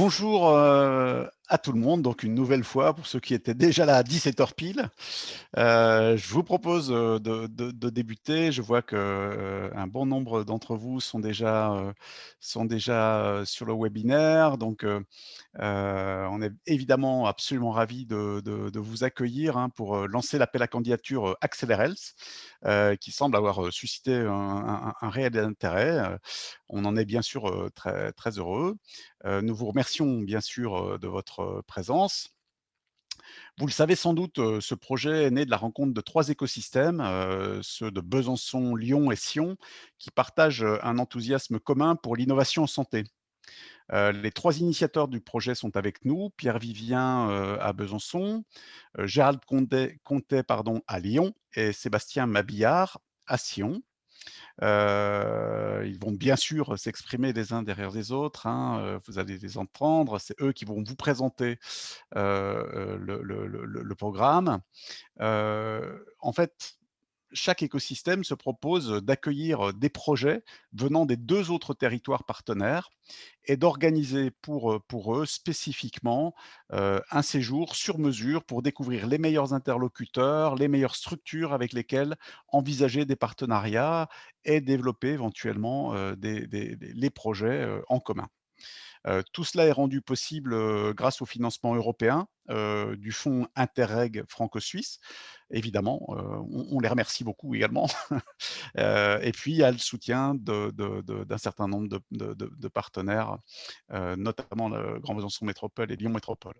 Bonjour à tout le monde, donc une nouvelle fois pour ceux qui étaient déjà là à 17h pile. Je vous propose de débuter. Je vois qu'un bon nombre d'entre vous sont déjà sur le webinaire. Donc, on est évidemment absolument ravis de vous accueillir pour lancer l'appel à candidature Accelerels, qui semble avoir suscité un réel intérêt. On en est bien sûr très, très heureux. Nous vous remercions bien sûr de votre présence. Vous le savez sans doute, ce projet est né de la rencontre de 3 écosystèmes, ceux de Besançon, Lyon et Sion, qui partagent, un enthousiasme commun pour l'innovation en santé. Les 3 initiateurs du projet sont avec nous, Pierre Vivien, à Besançon, Gérald Contet, pardon, à Lyon et Sébastien Mabillard à Sion. Ils vont bien sûr s'exprimer les uns derrière les autres, vous allez les entendre. C'est eux qui vont vous présenter, le programme. En fait, chaque écosystème se propose d'accueillir des projets venant des 2 autres territoires partenaires et d'organiser pour eux spécifiquement, un séjour sur mesure pour découvrir les meilleurs interlocuteurs, les meilleures structures avec lesquelles envisager des partenariats et développer éventuellement, les projets, en commun. Tout cela est rendu possible, grâce au financement européen, du fonds Interreg franco-suisse. Évidemment, on les remercie beaucoup également. Et puis il y a le soutien d'un certain nombre de partenaires, notamment le Grand Besançon Métropole et Lyon Métropole.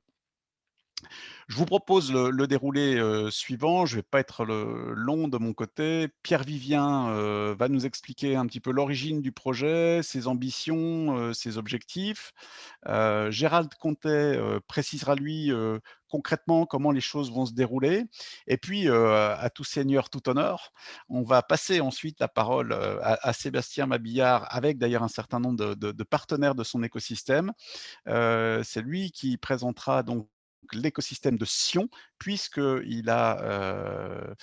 Je vous propose le déroulé, suivant. Je ne vais pas être long de mon côté. Pierre Vivien, va nous expliquer un petit peu l'origine du projet, ses ambitions, ses objectifs. Gérald Contet, précisera lui, concrètement comment les choses vont se dérouler. Et puis, à tout seigneur, tout honneur, on va passer ensuite la parole, à Sébastien Mabillard avec d'ailleurs un certain nombre de partenaires de son écosystème. C'est lui qui présentera donc l'écosystème de Sion, puisqu'il a,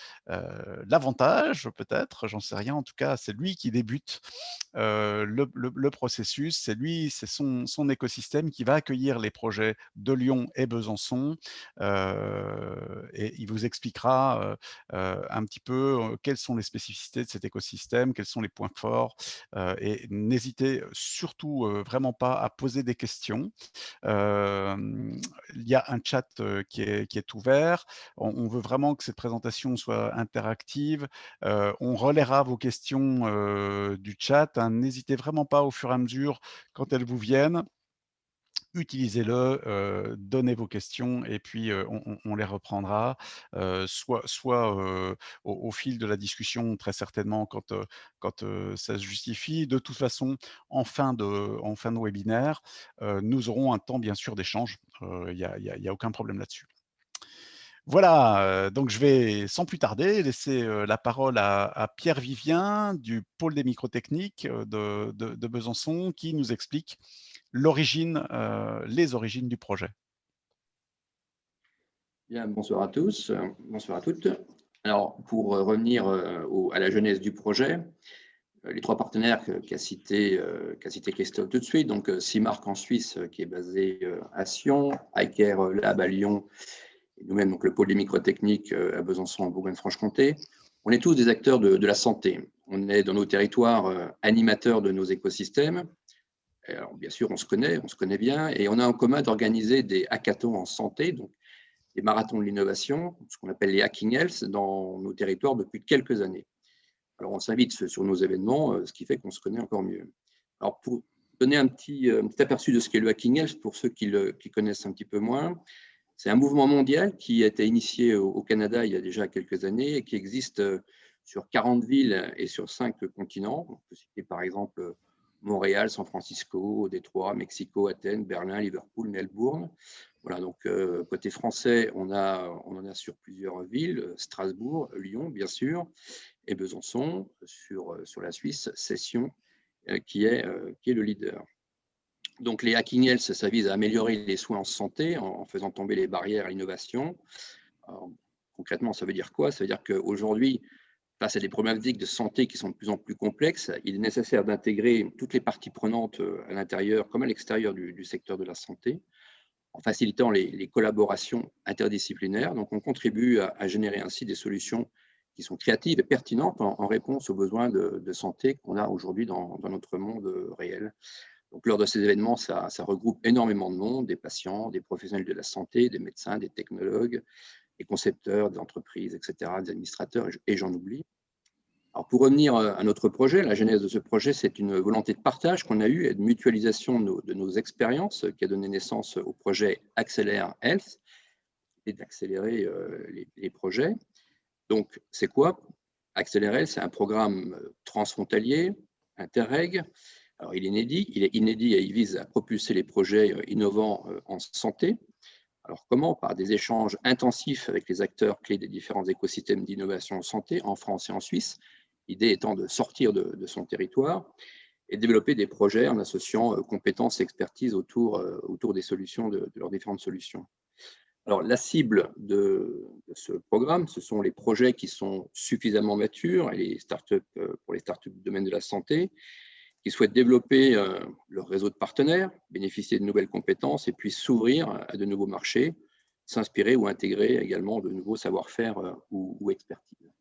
l'avantage peut-être, j'en sais rien, en tout cas, c'est lui qui débute, le processus. C'est son écosystème qui va accueillir les projets de Lyon et Besançon, et il vous expliquera, un petit peu, quelles sont les spécificités de cet écosystème, quels sont les points forts, et n'hésitez surtout, vraiment pas à poser des questions. Il y a un chat, qui est ouvert. On veut vraiment que cette présentation soit interactive. On relaiera vos questions, du chat, hein. N'hésitez vraiment pas au fur et à mesure quand elles vous viennent, utilisez-le, donnez vos questions et puis, on les reprendra, soit au fil de la discussion très certainement quand ça se justifie. De toute façon, en fin de webinaire, nous aurons un temps bien sûr d'échange, il y a aucun problème là-dessus. Voilà, donc je vais sans plus tarder laisser, la parole à Pierre Vivien du pôle des microtechniques, de Besançon qui nous explique les origines du projet. Bien, bonsoir à tous, bonsoir à toutes. Alors, pour revenir à la genèse du projet, les 3 partenaires qu'a cité Christophe tout de suite, donc Simarc en Suisse, qui est basé à Sion, Aiker Lab à Lyon, et nous-mêmes, donc le pôle des microtechniques à Besançon, en Bourgogne-Franche-Comté. On est tous des acteurs de la santé. On est dans nos territoires animateurs de nos écosystèmes. Alors, bien sûr, on se connaît bien, et on a en commun d'organiser des hackathons en santé, donc des marathons de l'innovation, ce qu'on appelle les Hacking Health, dans nos territoires depuis quelques années. Alors, on s'invite sur nos événements, ce qui fait qu'on se connaît encore mieux. Alors, pour donner un petit aperçu de ce qu'est le Hacking Health, pour ceux qui connaissent un petit peu moins, c'est un mouvement mondial qui a été initié au Canada il y a déjà quelques années et qui existe sur 40 villes et sur 5 continents. On peut citer par exemple Montréal, San Francisco, Détroit, Mexico, Athènes, Berlin, Liverpool, Melbourne. Voilà, donc côté français, on en a sur plusieurs villes, Strasbourg, Lyon, bien sûr, et Besançon, sur la Suisse, Sion, qui est le leader. Donc les Hacking Health, ça vise à améliorer les soins en santé en faisant tomber les barrières à l'innovation. Concrètement, ça veut dire quoi? Ça veut dire qu'aujourd'hui, Face à des problématiques de santé qui sont de plus en plus complexes, il est nécessaire d'intégrer toutes les parties prenantes à l'intérieur comme à l'extérieur du secteur de la santé, en facilitant les collaborations interdisciplinaires. Donc, on contribue à générer ainsi des solutions qui sont créatives et pertinentes en réponse aux besoins de santé qu'on a aujourd'hui dans notre monde réel. Donc, lors de ces événements, ça regroupe énormément de monde, des patients, des professionnels de la santé, des médecins, des technologues, des concepteurs, des entreprises, etc., des administrateurs, et j'en oublie. Alors, pour revenir à notre projet, la genèse de ce projet, c'est une volonté de partage qu'on a eue et de mutualisation de nos expériences qui a donné naissance au projet Accélère Health et d'accélérer les projets. Donc, c'est quoi Accélère Health? C'est un programme transfrontalier, Interreg. Alors, il est inédit et il vise à propulser les projets innovants en santé. Alors, comment? Par des échanges intensifs avec les acteurs clés des différents écosystèmes d'innovation en santé en France et en Suisse. L'idée étant de sortir de son territoire et développer des projets en associant compétences et expertise autour des solutions, de leurs différentes solutions. Alors, la cible de ce programme, ce sont les projets qui sont suffisamment matures et les startups, pour les startups du domaine de la santé, qui souhaitent développer leur réseau de partenaires, bénéficier de nouvelles compétences et puis s'ouvrir à de nouveaux marchés, s'inspirer ou intégrer également de nouveaux savoir-faire ou expertises.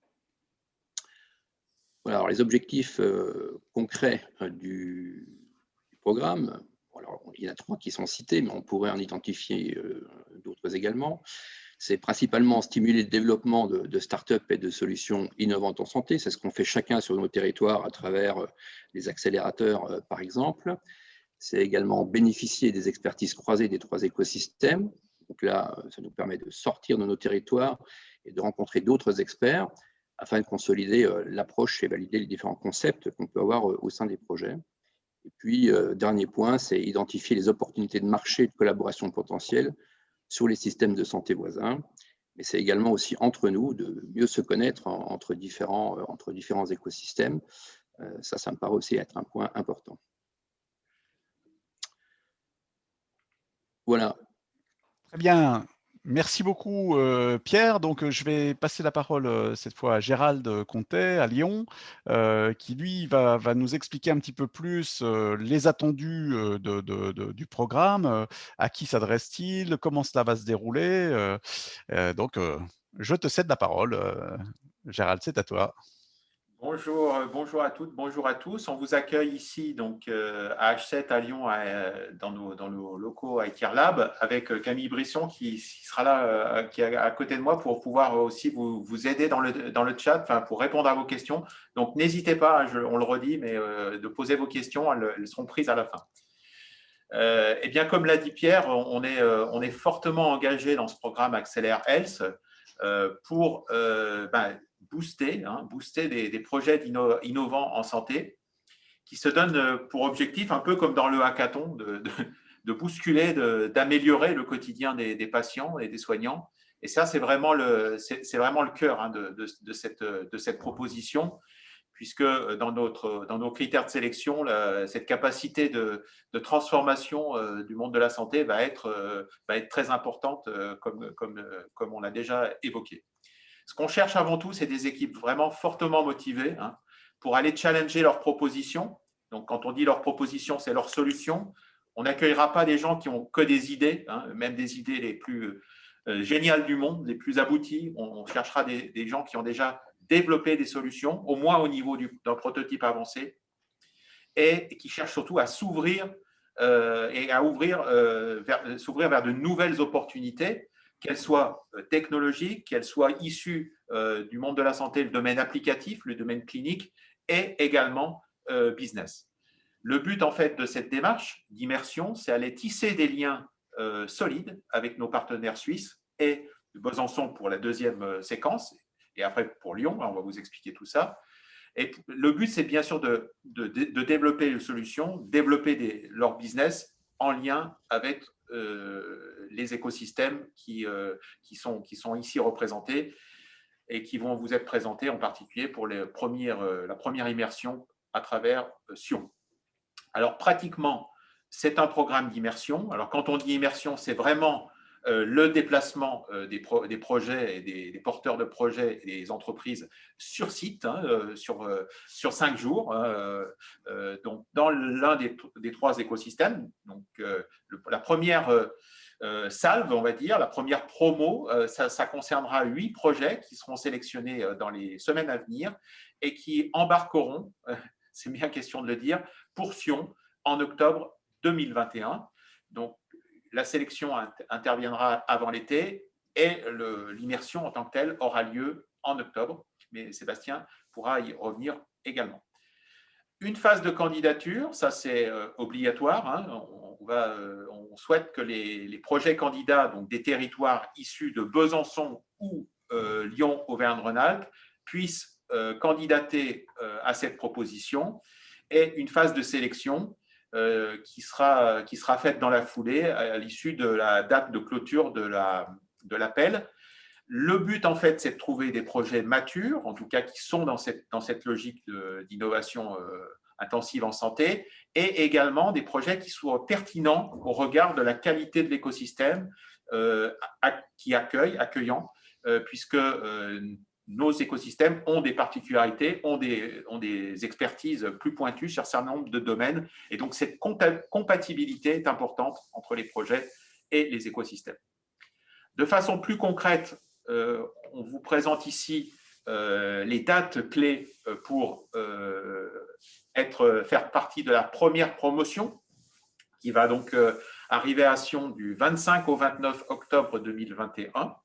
Voilà, alors les objectifs concrets du programme, alors, il y en a 3 qui sont cités, mais on pourrait en identifier d'autres également. C'est principalement stimuler le développement de start-up et de solutions innovantes en santé. C'est ce qu'on fait chacun sur nos territoires à travers les accélérateurs, par exemple. C'est également bénéficier des expertises croisées des 3 écosystèmes. Donc là, ça nous permet de sortir de nos territoires et de rencontrer d'autres experts afin de consolider l'approche et valider les différents concepts qu'on peut avoir au sein des projets. Et puis, dernier point, c'est identifier les opportunités de marché et de collaboration potentielles sur les systèmes de santé voisins. Mais c'est également aussi entre nous de mieux se connaître entre différents écosystèmes. Ça me paraît aussi être un point important. Voilà. Très bien. Merci beaucoup, Pierre. Donc, je vais passer la parole cette fois à Gérald Contet à Lyon, qui lui va nous expliquer un petit peu plus les attendus du programme, à qui s'adresse-t-il, comment cela va se dérouler. Donc, je te cède la parole. Gérald, c'est à toi. Bonjour, bonjour à toutes, bonjour à tous. On vous accueille ici donc à H7 à Lyon, dans nos locaux à Lab, avec Camille Brisson qui sera là, qui est à côté de moi pour pouvoir aussi vous aider dans le chat, enfin, pour répondre à vos questions. Donc n'hésitez pas, hein, on le redit, mais de poser vos questions, elles seront prises à la fin. Eh bien, comme l'a dit Pierre, on est fortement engagé dans ce programme Accélère Health pour booster des projets innovants en santé qui se donnent pour objectif, un peu comme dans le hackathon, de bousculer, d'améliorer le quotidien des patients et des soignants. Et ça, c'est vraiment le cœur de cette proposition, puisque dans nos critères de sélection, cette capacité de transformation du monde de la santé va être très importante, comme on l'a déjà évoqué. Ce qu'on cherche avant tout, c'est des équipes vraiment fortement motivées pour aller challenger leurs propositions. Donc, quand on dit leurs propositions, c'est leurs solutions. On n'accueillera pas des gens qui ont que des idées, même des idées les plus géniales du monde, les plus abouties. On cherchera des gens qui ont déjà développé des solutions, au moins au niveau d'un prototype avancé, et qui cherchent surtout à s'ouvrir s'ouvrir vers de nouvelles opportunités, qu'elles soient technologiques, qu'elles soient issues du monde de la santé, le domaine applicatif, le domaine clinique, et également business. Le but, en fait, de cette démarche d'immersion, c'est aller tisser des liens solides avec nos partenaires suisses et de Besançon pour la deuxième séquence, et après pour Lyon, on va vous expliquer tout ça. Et le but, c'est bien sûr de développer une solution, développer leur business en lien avec les écosystèmes qui sont ici représentés et qui vont vous être présentés en particulier pour la première immersion à travers Sion. Alors, pratiquement, c'est un programme d'immersion. Alors, quand on dit immersion, c'est vraiment le déplacement des projets et des porteurs de projets et des entreprises sur site, sur 5 jours, donc dans l'un des 3 écosystèmes. Donc, la première salve, on va dire, la première promo, ça concernera 8 projets qui seront sélectionnés dans les semaines à venir et qui embarqueront, c'est bien question de le dire, pour Sion en octobre 2021. Donc, la sélection interviendra avant l'été et l'immersion en tant que telle aura lieu en octobre. Mais Sébastien pourra y revenir également. Une phase de candidature, ça c'est obligatoire. Hein. On souhaite que les projets candidats, donc des territoires issus de Besançon ou Lyon, Auvergne-Rhône-Alpes, puissent candidater à cette proposition, et une phase de sélection qui sera faite dans la foulée à l'issue de la date de clôture de l'appel. Le but, en fait, c'est de trouver des projets matures, en tout cas qui sont dans cette logique d'innovation intensive en santé, et également des projets qui soient pertinents au regard de la qualité de l'écosystème accueillant, puisque nos écosystèmes ont des particularités, ont des expertises plus pointues sur un certain nombre de domaines. Et donc, cette compatibilité est importante entre les projets et les écosystèmes. De façon plus concrète, on vous présente ici les dates clés pour faire partie de la première promotion, qui va donc arriver à Sion du 25 au 29 octobre 2021.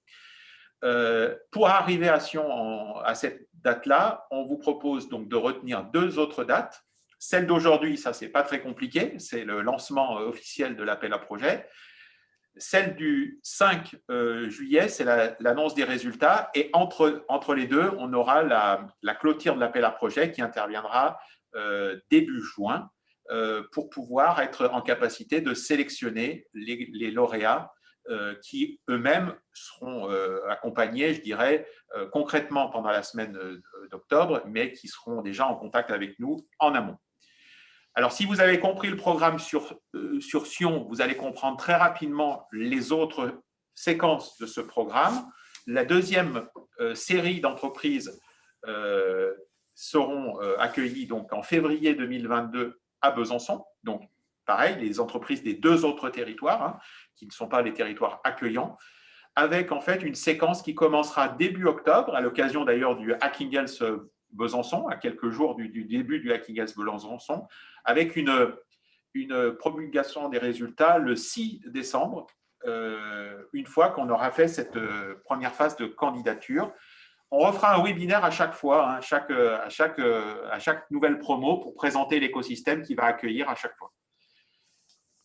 Pour arriver à Sion à cette date-là, on vous propose donc de retenir 2 autres dates. Celle d'aujourd'hui, ça, c'est pas très compliqué, c'est le lancement officiel de l'appel à projet. Celle du 5 juillet, c'est l'annonce des résultats. Et entre les deux, on aura la clôture de l'appel à projet qui interviendra début juin pour pouvoir être en capacité de sélectionner les lauréats qui eux-mêmes seront accompagnés, je dirais, concrètement pendant la semaine d'octobre, mais qui seront déjà en contact avec nous en amont. Alors, si vous avez compris le programme sur Sion, vous allez comprendre très rapidement les autres séquences de ce programme. La deuxième série d'entreprises seront accueillies donc en février 2022 à Besançon. Donc, pareil, les entreprises des 2 autres territoires, hein, qui ne sont pas les territoires accueillants, avec en fait une séquence qui commencera début octobre, à l'occasion d'ailleurs du Hacking Health Besançon, à quelques jours du début du Hacking Health Besançon, avec une promulgation des résultats le 6 décembre, une fois qu'on aura fait cette première phase de candidature. On refera un webinaire à chaque fois, hein, à chaque nouvelle promo, pour présenter l'écosystème qui va accueillir à chaque fois.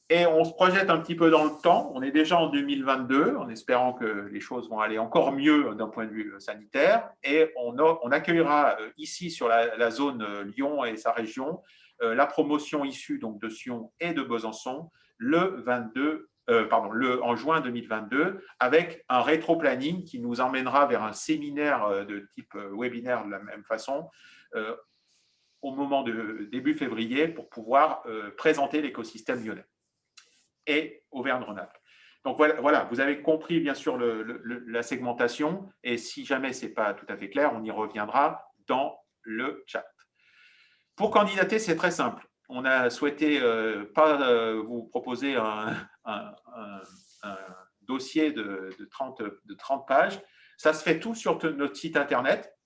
Et on se projette un petit peu dans le temps. On est déjà en 2022, en espérant que les choses vont aller encore mieux d'un point de vue sanitaire. Et on accueillera ici, sur la zone Lyon et sa région, la promotion issue donc de Sion et de Besançon en juin 2022, avec un rétro-planning qui nous emmènera vers un séminaire de type webinaire de la même façon, au moment de début février, pour pouvoir présenter l'écosystème lyonnais et Auvergne-Rhône-Alpes. Donc voilà, vous avez compris bien sûr la segmentation, et si jamais ce n'est pas tout à fait clair, on y reviendra dans le chat. Pour candidater, c'est très simple. On a souhaité vous proposer un dossier de 30 pages. Ça se fait tout sur notre site internet.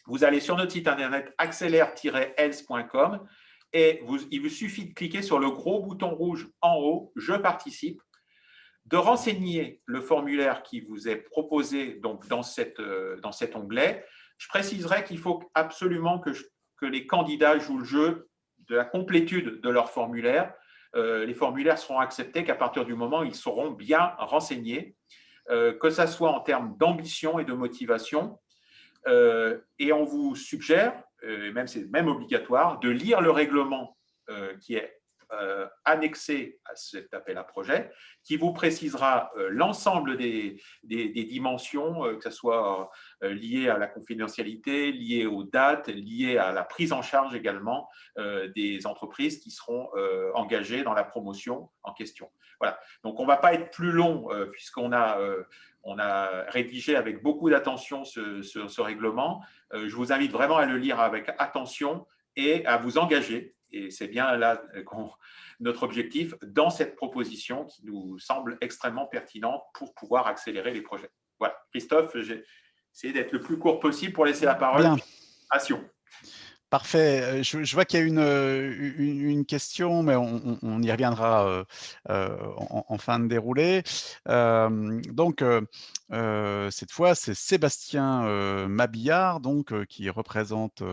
Vous allez sur notre site internet accélère-health.com et il vous suffit de cliquer sur le gros bouton rouge en haut, « Je participe », de renseigner le formulaire qui vous est proposé donc dans cet onglet. Je préciserai qu'il faut absolument que les candidats jouent le jeu de la complétude de leur formulaire. Les formulaires seront acceptés qu'à partir du moment où ils seront bien renseignés, que ce soit en termes d'ambition et de motivation. Et on vous suggère, c'est même obligatoire, de lire le règlement qui est annexé à cet appel à projet, qui vous précisera l'ensemble des dimensions, que ce soit liées à la confidentialité, liées aux dates, liées à la prise en charge également des entreprises qui seront engagées dans la promotion en question. Voilà. Donc, on ne va pas être plus long puisqu'on a rédigé avec beaucoup d'attention ce règlement. Je vous invite vraiment à le lire avec attention et à vous engager. Et c'est bien là notre objectif dans cette proposition qui nous semble extrêmement pertinente pour pouvoir accélérer les projets. Voilà. Christophe, j'ai essayé d'être le plus court possible pour laisser la parole. Bien. À Sion. Parfait. Je vois qu'il y a une question, mais on y reviendra en fin de déroulé. Donc, cette fois, c'est Sébastien Mabillard, donc, qui représente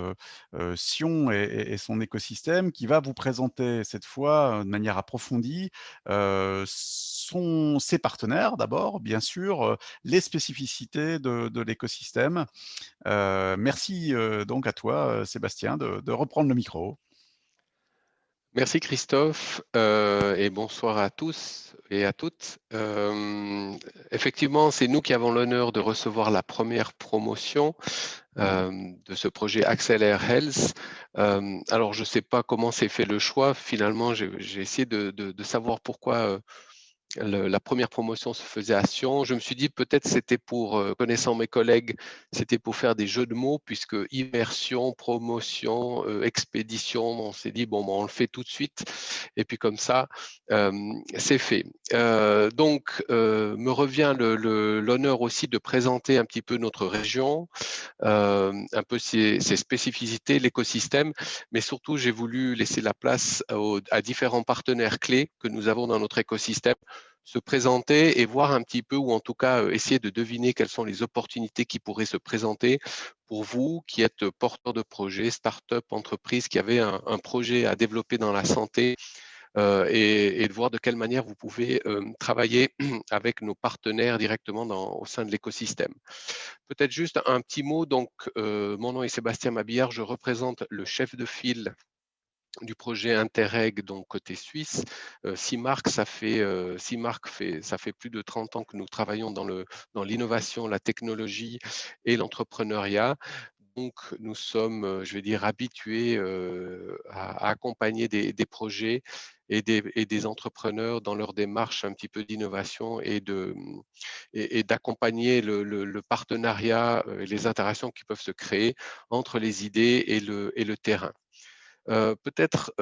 Sion et son écosystème, qui va vous présenter cette fois de manière approfondie ses partenaires d'abord, bien sûr, les spécificités de l'écosystème. Merci donc à toi, Sébastien, de reprendre le micro. Merci Christophe et bonsoir à tous et à toutes. Effectivement, c'est nous qui avons l'honneur de recevoir la première promotion de ce projet Acceler Health. Alors, je ne sais pas comment s'est fait le choix. Finalement, j'ai essayé de savoir pourquoi la première promotion se faisait à Sion. Je me suis dit peut-être c'était pour, connaissant mes collègues, c'était pour faire des jeux de mots puisque immersion, promotion, expédition, on s'est dit bon, on le fait tout de suite et puis comme ça, c'est fait. Donc, me revient l'honneur aussi de présenter un petit peu notre région, un peu ses spécificités, l'écosystème, mais surtout j'ai voulu laisser la place à différents partenaires clés que nous avons dans notre écosystème se présenter et voir un petit peu, ou en tout cas essayer de deviner quelles sont les opportunités qui pourraient se présenter pour vous qui êtes porteurs de projets, start-up, entreprises, qui avaient un projet à développer dans la santé et de voir de quelle manière vous pouvez travailler avec nos partenaires directement au sein de l'écosystème. Peut-être juste un petit mot. Donc, mon nom est Sébastien Mabillard, je représente le chef de file du projet Interreg, donc côté suisse. CIMARC, ça fait plus de 30 ans que nous travaillons dans l'innovation, la technologie et l'entrepreneuriat. Donc, nous sommes, je vais dire, habitués à accompagner des projets et des entrepreneurs dans leur démarche un petit peu d'innovation et d'accompagner le partenariat et les interactions qui peuvent se créer entre les idées et le terrain. Peut-être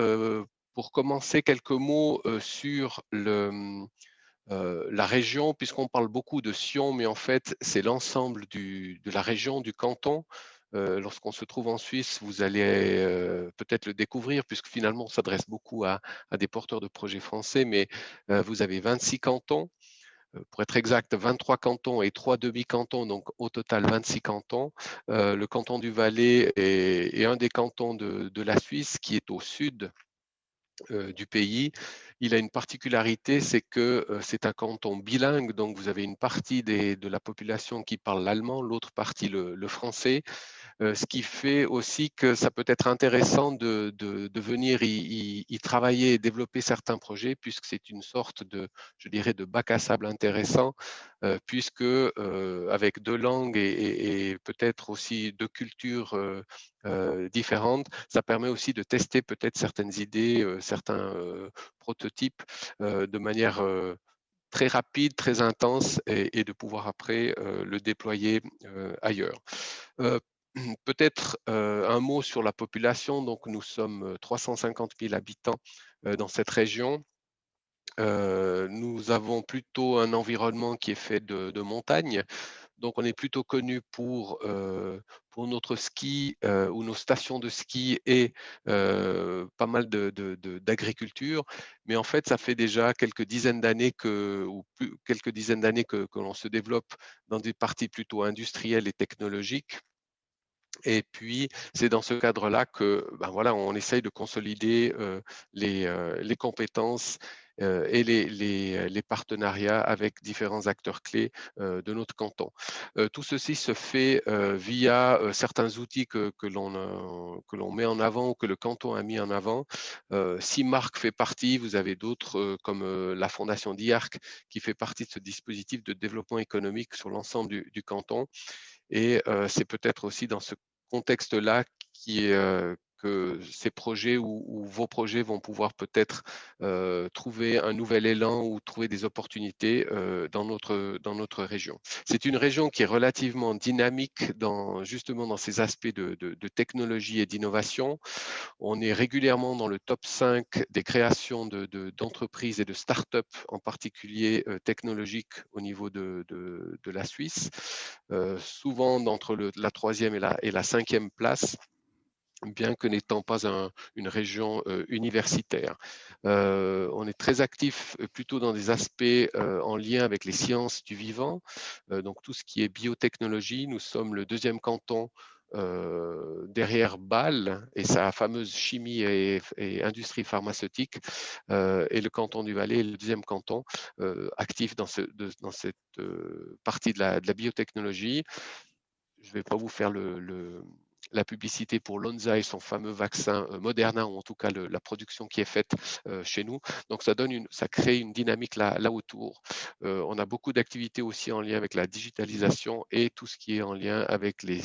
pour commencer, quelques mots sur la région, puisqu'on parle beaucoup de Sion, mais en fait, c'est l'ensemble de la région, du canton. Lorsqu'on se trouve en Suisse, vous allez peut-être le découvrir, puisque finalement, on s'adresse beaucoup à des porteurs de projets français, mais vous avez 26 cantons. Pour être exact, 23 cantons et 3 demi-cantons, donc au total 26 cantons. Le canton du Valais est un des cantons de la Suisse qui est au sud du pays. Il a une particularité, c'est que c'est un canton bilingue, donc vous avez une partie de la population qui parle l'allemand, l'autre partie le français. Ce qui fait aussi que ça peut être intéressant de venir y travailler et développer certains projets, puisque c'est une sorte je dirais, de bac à sable intéressant, puisque avec deux langues et peut-être aussi deux cultures différentes, ça permet aussi de tester peut-être certaines idées, certains prototypes de manière très rapide, très intense et de pouvoir après le déployer ailleurs. Peut-être un mot sur la population. Donc, nous sommes 350 000 habitants dans cette région. Nous avons plutôt un environnement qui est fait de montagnes. Donc, on est plutôt connu pour notre ski ou nos stations de ski et pas mal d'agriculture. Mais en fait, ça fait déjà quelques dizaines d'années que l'on se développe dans des parties plutôt industrielles et technologiques. Et puis, c'est dans ce cadre-là que, ben voilà, on essaye de consolider les compétences et les partenariats avec différents acteurs clés de notre canton. Tout ceci se fait via certains outils que l'on met en avant ou que le canton a mis en avant. CIMARC fait partie, vous avez d'autres comme la Fondation DIARC qui fait partie de ce dispositif de développement économique sur l'ensemble du canton. Et c'est peut-être aussi dans ce contexte-là que ces projets ou vos projets vont pouvoir peut-être trouver un nouvel élan ou trouver des opportunités dans notre région. C'est une région qui est relativement dynamique justement dans ces aspects de technologie et d'innovation. On est régulièrement dans le top 5 des créations d'entreprises et de start-up, en particulier technologiques au niveau de la Suisse, souvent entre la 3e et la 5e place, bien que n'étant pas une région universitaire. On est très actif plutôt dans des aspects en lien avec les sciences du vivant, donc tout ce qui est biotechnologie. Nous sommes le 2e canton derrière Bâle et sa fameuse chimie et industrie pharmaceutique, et le canton du Valais est le 2e canton actif dans cette partie de la biotechnologie. Je ne vais pas vous faire la publicité pour Lonza et son fameux vaccin Moderna, ou en tout cas la production qui est faite chez nous. Donc ça crée une dynamique là autour. On a beaucoup d'activités aussi en lien avec la digitalisation et tout ce qui est en lien avec les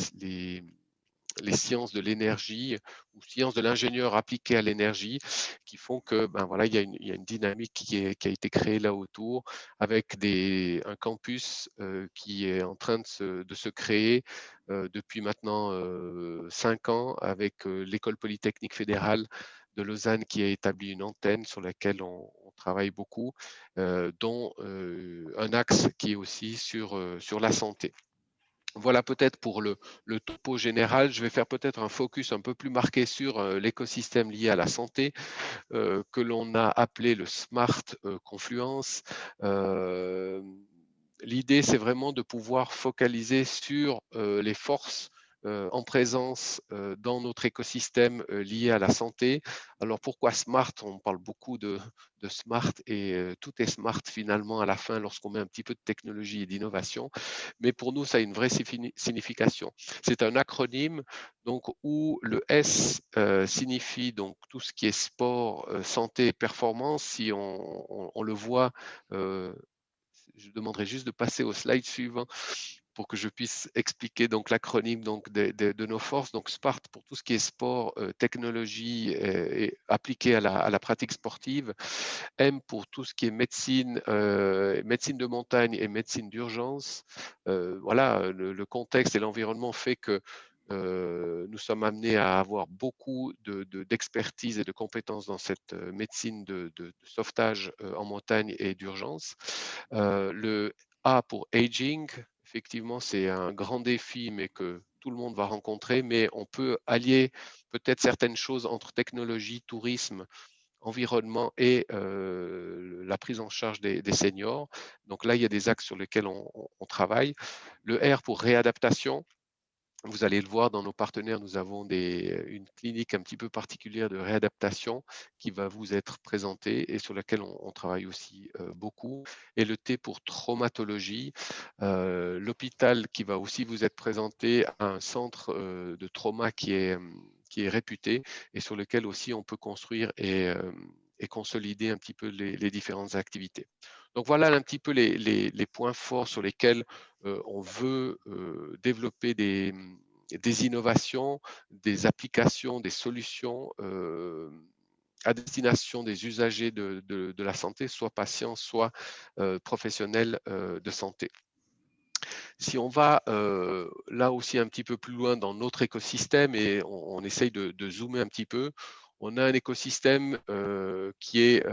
sciences de l'énergie ou sciences de l'ingénieur appliquées à l'énergie, qui font que ben voilà, il y a une dynamique qui a été créée là autour, avec un campus qui est en train de se créer depuis maintenant 5 ans, avec l'école polytechnique fédérale de Lausanne qui a établi une antenne sur laquelle on travaille beaucoup, dont un axe qui est aussi sur la santé. Voilà peut-être pour le topo général. Je vais faire peut-être un focus un peu plus marqué sur l'écosystème lié à la santé, que l'on a appelé le Smart Confluence. L'idée, c'est vraiment de pouvoir focaliser sur les forces en présence dans notre écosystème lié à la santé. Alors pourquoi smart? On parle beaucoup de smart et tout est smart finalement à la fin lorsqu'on met un petit peu de technologie et d'innovation. Mais pour nous, ça a une vraie signification. C'est un acronyme donc, où le S signifie donc tout ce qui est sport, santé et performance. Si on le voit, je demanderai juste de passer au slide suivant pour que je puisse expliquer donc l'acronyme donc de nos forces. Donc SPART pour tout ce qui est sport, technologie et appliqué à la pratique sportive. M pour tout ce qui est médecine, médecine de montagne et médecine d'urgence. Voilà, le contexte et l'environnement fait que nous sommes amenés à avoir beaucoup d'expertise et de compétences dans cette médecine de sauvetage en montagne et d'urgence. Le A pour aging, effectivement, c'est un grand défi, mais que tout le monde va rencontrer, mais on peut allier peut-être certaines choses entre technologie, tourisme, environnement et la prise en charge des seniors. Donc là, il y a des axes sur lesquels on travaille. Le R pour réadaptation. Vous allez le voir dans nos partenaires, nous avons une clinique un petit peu particulière de réadaptation qui va vous être présentée et sur laquelle on travaille aussi beaucoup. Et le T pour traumatologie, l'hôpital qui va aussi vous être présenté à un centre de trauma qui est réputé et sur lequel aussi on peut construire et consolider un petit peu les différentes activités. Donc voilà un petit peu les points forts sur lesquels on veut développer des innovations, des applications, des solutions à destination des usagers de la santé, soit patients, soit professionnels de santé. Si on va là aussi un petit peu plus loin dans notre écosystème et on essaye de zoomer un petit peu, on a un écosystème qui est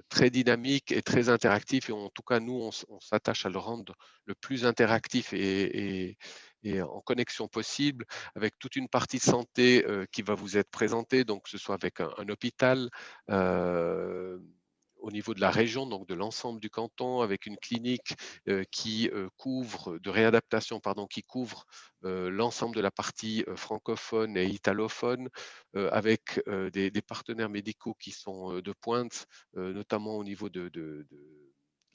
très dynamique et très interactif, et en tout cas, nous, on s'attache à le rendre le plus interactif et en connexion possible, avec toute une partie de santé qui va vous être présentée, donc que ce soit avec un hôpital, au niveau de la région, donc de l'ensemble du canton, avec une clinique qui couvre de réadaptation, pardon, qui couvre l'ensemble de la partie francophone et italophone, avec des partenaires médicaux qui sont de pointe, notamment au niveau de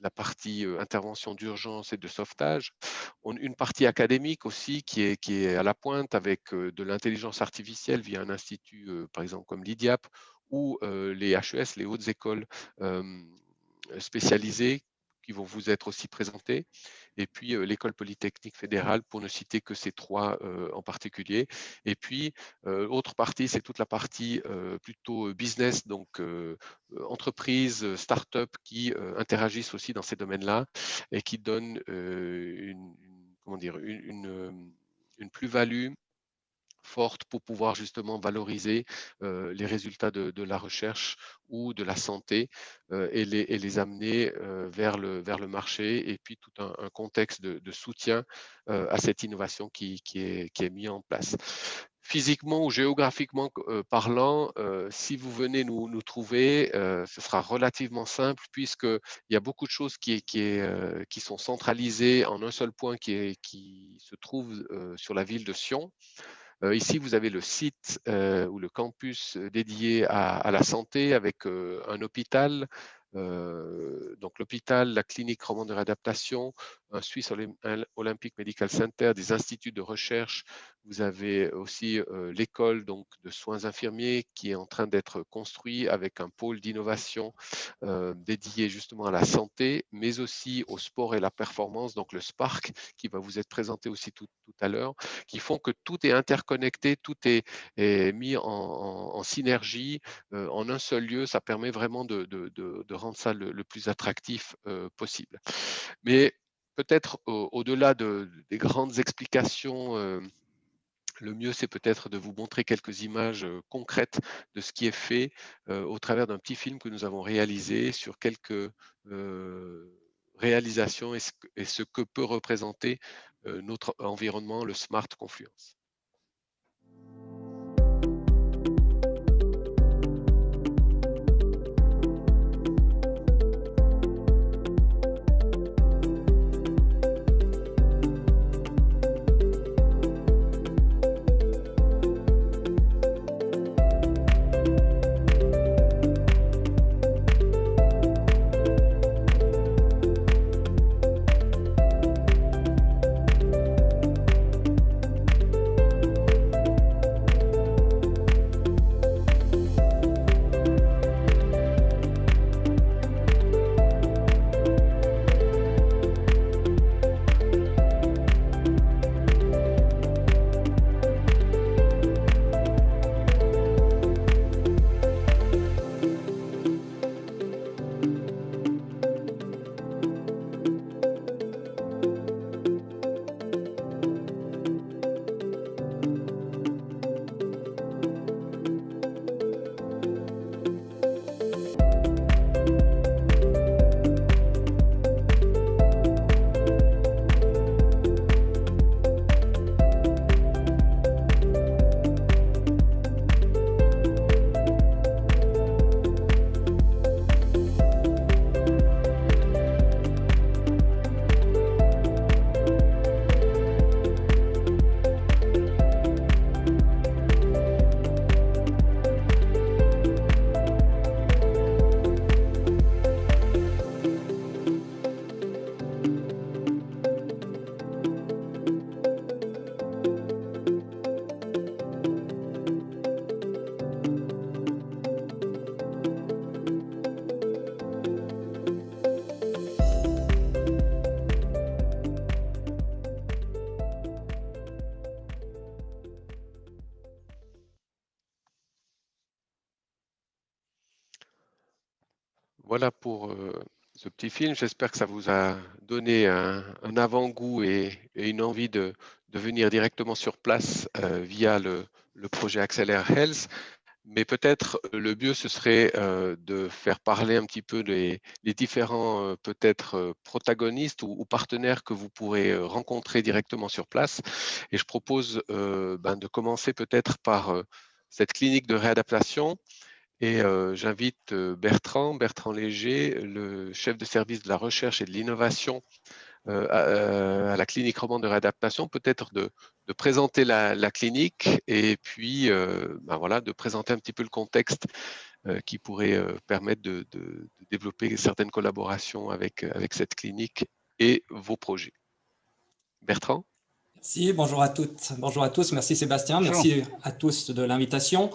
la partie intervention d'urgence et de sauvetage. Une partie académique aussi qui est à la pointe avec de l'intelligence artificielle via un institut, par exemple comme l'IDIAP, ou les HES, les hautes écoles spécialisées qui vont vous être aussi présentées, et puis l'école polytechnique fédérale, pour ne citer que ces trois en particulier. Et puis l'autre partie, c'est toute la partie plutôt business, donc entreprises, start-up qui interagissent aussi dans ces domaines-là et qui donnent comment dire, une plus-value forte pour pouvoir justement valoriser les résultats de la recherche ou de la santé et les amener vers le marché, et puis tout un contexte de soutien à cette innovation qui est mis en place. Physiquement ou géographiquement parlant, si vous venez nous trouver, ce sera relativement simple, puisqu'il y a beaucoup de choses qui sont centralisées en un seul point qui se trouve sur la ville de Sion. Ici, vous avez le site ou le campus dédié à la santé, avec un hôpital, donc l'hôpital, la clinique romande de réadaptation, un Swiss Olympic Medical Center, des instituts de recherche. Vous avez aussi l'école donc de soins infirmiers qui est en train d'être construit, avec un pôle d'innovation dédié justement à la santé, mais aussi au sport et la performance, donc le SPARC, qui va vous être présenté aussi tout à l'heure, qui font que tout est interconnecté, tout est mis en synergie en un seul lieu. Ça permet vraiment de rendre ça le plus attractif possible. Mais peut-être au-delà des grandes explications, le mieux, c'est peut-être de vous montrer quelques images concrètes de ce qui est fait au travers d'un petit film que nous avons réalisé sur quelques réalisations et ce que peut représenter notre environnement, le Smart Confluence. Voilà pour ce petit film. J'espère que ça vous a donné un avant-goût et une envie de venir directement sur place via le projet Acceler Health. Mais peut-être le mieux, ce serait de faire parler un petit peu les différents peut-être protagonistes ou partenaires que vous pourrez rencontrer directement sur place. Et je propose de commencer peut-être par cette clinique de réadaptation, Et j'invite Bertrand Léger, le chef de service de la recherche et de l'innovation à la clinique romande de réadaptation, peut-être de présenter la clinique et puis voilà, de présenter un petit peu le contexte qui pourrait permettre de développer certaines collaborations avec cette clinique et vos projets. Bertrand? Merci, bonjour à toutes, bonjour à tous. Merci Sébastien, Bonjour. merci à tous de l'invitation.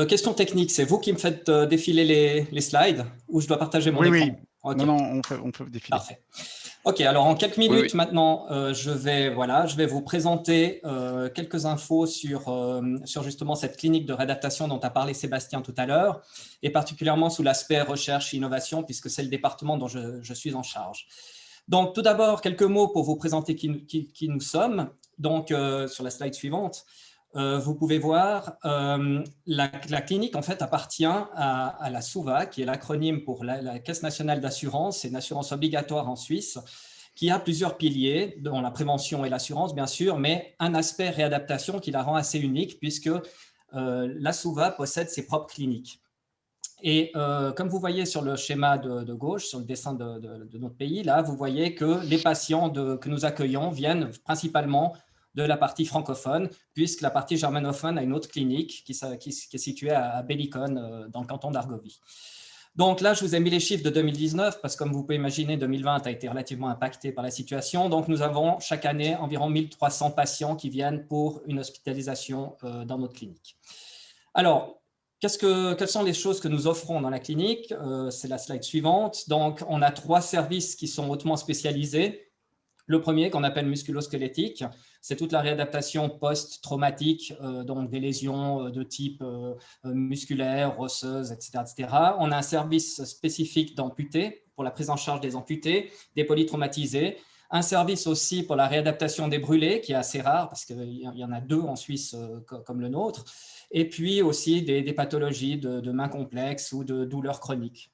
Question technique, c'est vous qui me faites défiler les slides ou je dois partager mon écran? Oui. Okay. Non, on peut défiler. Parfait. Ok, alors en quelques minutes Oui. Maintenant, je vais vous présenter quelques infos sur justement cette clinique de réadaptation dont a parlé Sébastien tout à l'heure, et particulièrement sous l'aspect recherche et innovation, puisque c'est le département dont je suis en charge. Donc, tout d'abord, quelques mots pour vous présenter qui nous sommes. Donc, sur la slide suivante, vous pouvez voir la clinique en fait appartient à la SUVA, qui est l'acronyme pour la Caisse nationale d'assurance. C'est une assurance obligatoire en Suisse qui a plusieurs piliers, dont la prévention et l'assurance bien sûr, mais un aspect réadaptation qui la rend assez unique puisque la SUVA possède ses propres cliniques. Et comme vous voyez sur le schéma de gauche, sur le dessin de notre pays, là, vous voyez que les patients que nous accueillons viennent principalement de la partie francophone, puisque la partie germanophone a une autre clinique qui est située à Bellicone, dans le canton d'Argovie. Donc là, je vous ai mis les chiffres de 2019, parce que comme vous pouvez imaginer, 2020 a été relativement impacté par la situation. Donc nous avons chaque année environ 1300 patients qui viennent pour une hospitalisation dans notre clinique. Alors, quelles sont les choses que nous offrons dans la clinique? C'est la slide suivante. Donc, on a 3 services qui sont hautement spécialisés. Le premier, qu'on appelle musculo-squelettique, c'est toute la réadaptation post-traumatique, donc des lésions de type musculaire, osseuse, etc., etc. On a un service spécifique d'amputés, pour la prise en charge des amputés, des polytraumatisés. Un service aussi pour la réadaptation des brûlés, qui est assez rare, parce qu'il y en a 2 en Suisse comme le nôtre. Et puis aussi des pathologies de mains complexes ou de douleurs chroniques.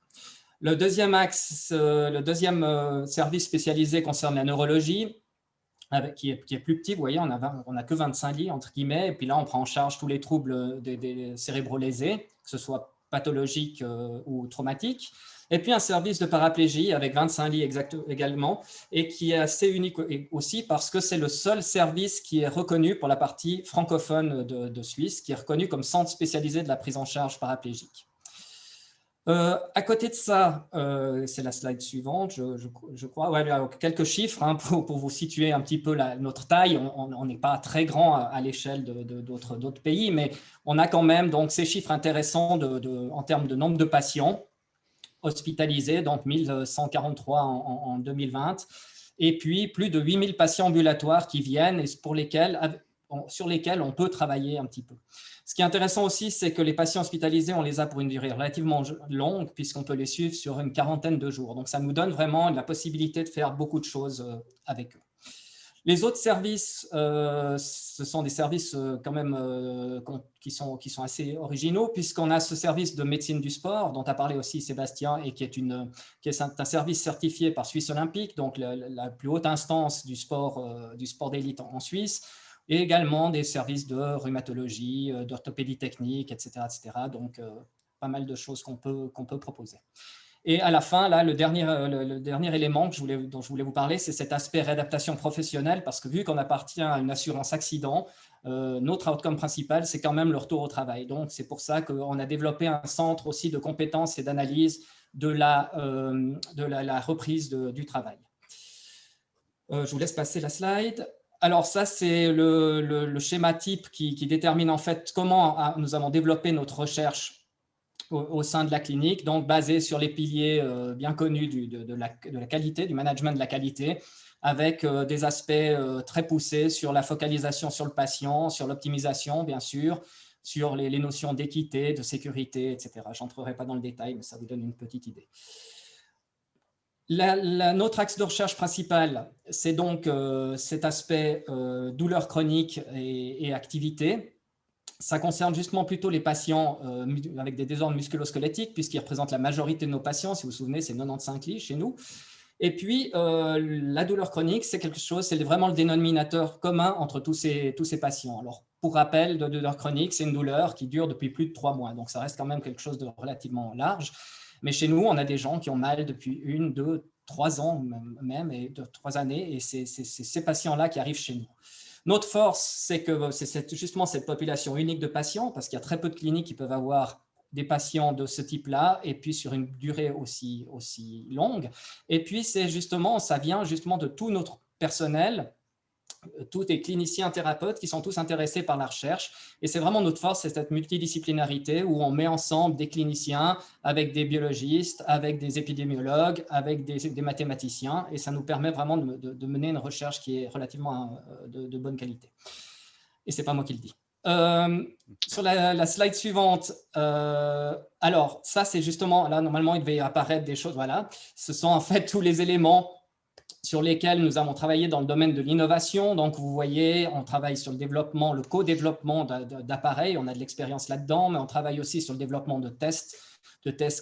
Le deuxième axe, le deuxième service spécialisé concerne la neurologie, qui est plus petit. Vous voyez, on a que 25 lits, entre guillemets, et puis là, on prend en charge tous les troubles des cérébrolésés, que ce soit pathologiques ou traumatiques. Et puis un service de paraplégie avec 25 lits également, et qui est assez unique aussi parce que c'est le seul service qui est reconnu pour la partie francophone de Suisse, qui est reconnu comme centre spécialisé de la prise en charge paraplégique. À côté de ça, c'est la slide suivante, je crois, ouais, quelques chiffres hein, pour vous situer un petit peu notre taille. On n'est pas très grand à l'échelle d'autres pays, mais on a quand même donc, ces chiffres intéressants en termes de nombre de patients hospitalisés, donc 1143 en 2020, et puis plus de 8000 patients ambulatoires qui viennent et sur lesquels on peut travailler un petit peu. Ce qui est intéressant aussi, c'est que les patients hospitalisés, on les a pour une durée relativement longue, puisqu'on peut les suivre sur une quarantaine de jours. Donc, ça nous donne vraiment la possibilité de faire beaucoup de choses avec eux. Les autres services, ce sont des services quand même qui sont assez originaux, puisqu'on a ce service de médecine du sport, dont a parlé aussi Sébastien, et qui est un service certifié par Suisse Olympique, donc la plus haute instance du sport d'élite en Suisse, et également des services de rhumatologie, d'orthopédie technique, etc. Donc, pas mal de choses qu'on peut proposer. Et à la fin, là, le dernier élément dont je voulais vous parler, c'est cet aspect réadaptation professionnelle, parce que vu qu'on appartient à une assurance accident, notre outcome principal, c'est quand même le retour au travail. Donc, c'est pour ça qu'on a développé un centre aussi de compétences et d'analyse de la reprise du travail. Je vous laisse passer la slide. Alors ça, c'est le schéma type qui détermine en fait comment nous avons développé notre recherche au sein de la clinique, donc basé sur les piliers bien connus de la qualité, du management de la qualité, avec des aspects très poussés sur la focalisation sur le patient, sur l'optimisation bien sûr, sur les notions d'équité, de sécurité, etc. Je n'entrerai pas dans le détail, mais ça vous donne une petite idée. Notre axe de recherche principal, c'est donc cet aspect douleur chronique et activité. Ça concerne justement plutôt les patients avec des désordres musculo-squelettiques, puisqu'ils représentent la majorité de nos patients. Si vous vous souvenez, c'est 95 lits chez nous. Et puis, la douleur chronique, c'est quelque chose, c'est vraiment le dénominateur commun entre tous ces patients. Alors, pour rappel, de douleur chronique, c'est une douleur qui dure depuis plus de 3 mois. Donc, ça reste quand même quelque chose de relativement large. Mais chez nous, on a des gens qui ont mal depuis 1, 2, 3 ans même, et 3 années. Et c'est ces patients-là qui arrivent chez nous. Notre force, c'est que c'est justement cette population unique de patients, parce qu'il y a très peu de cliniques qui peuvent avoir des patients de ce type-là, et puis sur une durée aussi longue. Et puis, ça vient justement de tout notre personnel, tous les cliniciens thérapeutes qui sont tous intéressés par la recherche. Et c'est vraiment notre force, c'est cette multidisciplinarité où on met ensemble des cliniciens avec des biologistes, avec des épidémiologues, avec des mathématiciens. Et ça nous permet vraiment de mener une recherche qui est relativement de bonne qualité. Et ce n'est pas moi qui le dis. Sur la slide suivante, alors ça c'est justement, là normalement il devait apparaître des choses, voilà. Ce sont en fait tous les éléments sur lesquels nous avons travaillé dans le domaine de l'innovation. Donc, vous voyez, on travaille sur le développement, le co-développement d'appareils. On a de l'expérience là-dedans, mais on travaille aussi sur le développement de tests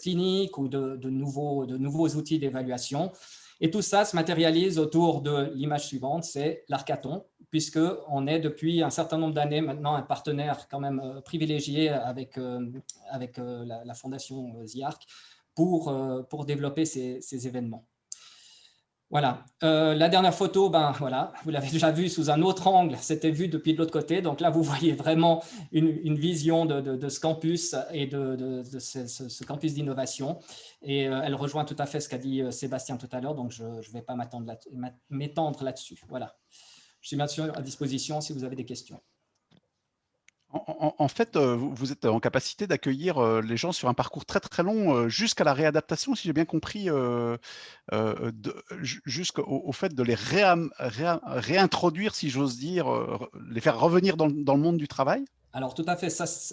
cliniques ou de nouveaux outils d'évaluation. Et tout ça se matérialise autour de l'image suivante, c'est l'Arcaton, puisqu'on est depuis un certain nombre d'années maintenant un partenaire quand même privilégié avec la Fondation ZIARC pour développer ces événements. Voilà. La dernière photo, voilà, vous l'avez déjà vue sous un autre angle, c'était vu depuis de l'autre côté. Donc là, vous voyez vraiment une vision de ce campus et de ce campus d'innovation. Et elle rejoint tout à fait ce qu'a dit Sébastien tout à l'heure, donc je ne vais pas m'étendre là-dessus. Voilà. Je suis bien sûr à disposition si vous avez des questions. En fait, vous êtes en capacité d'accueillir les gens sur un parcours très très long jusqu'à la réadaptation, si j'ai bien compris, jusqu'au fait de les réintroduire, si j'ose dire, les faire revenir dans le monde du travail. Alors tout à fait.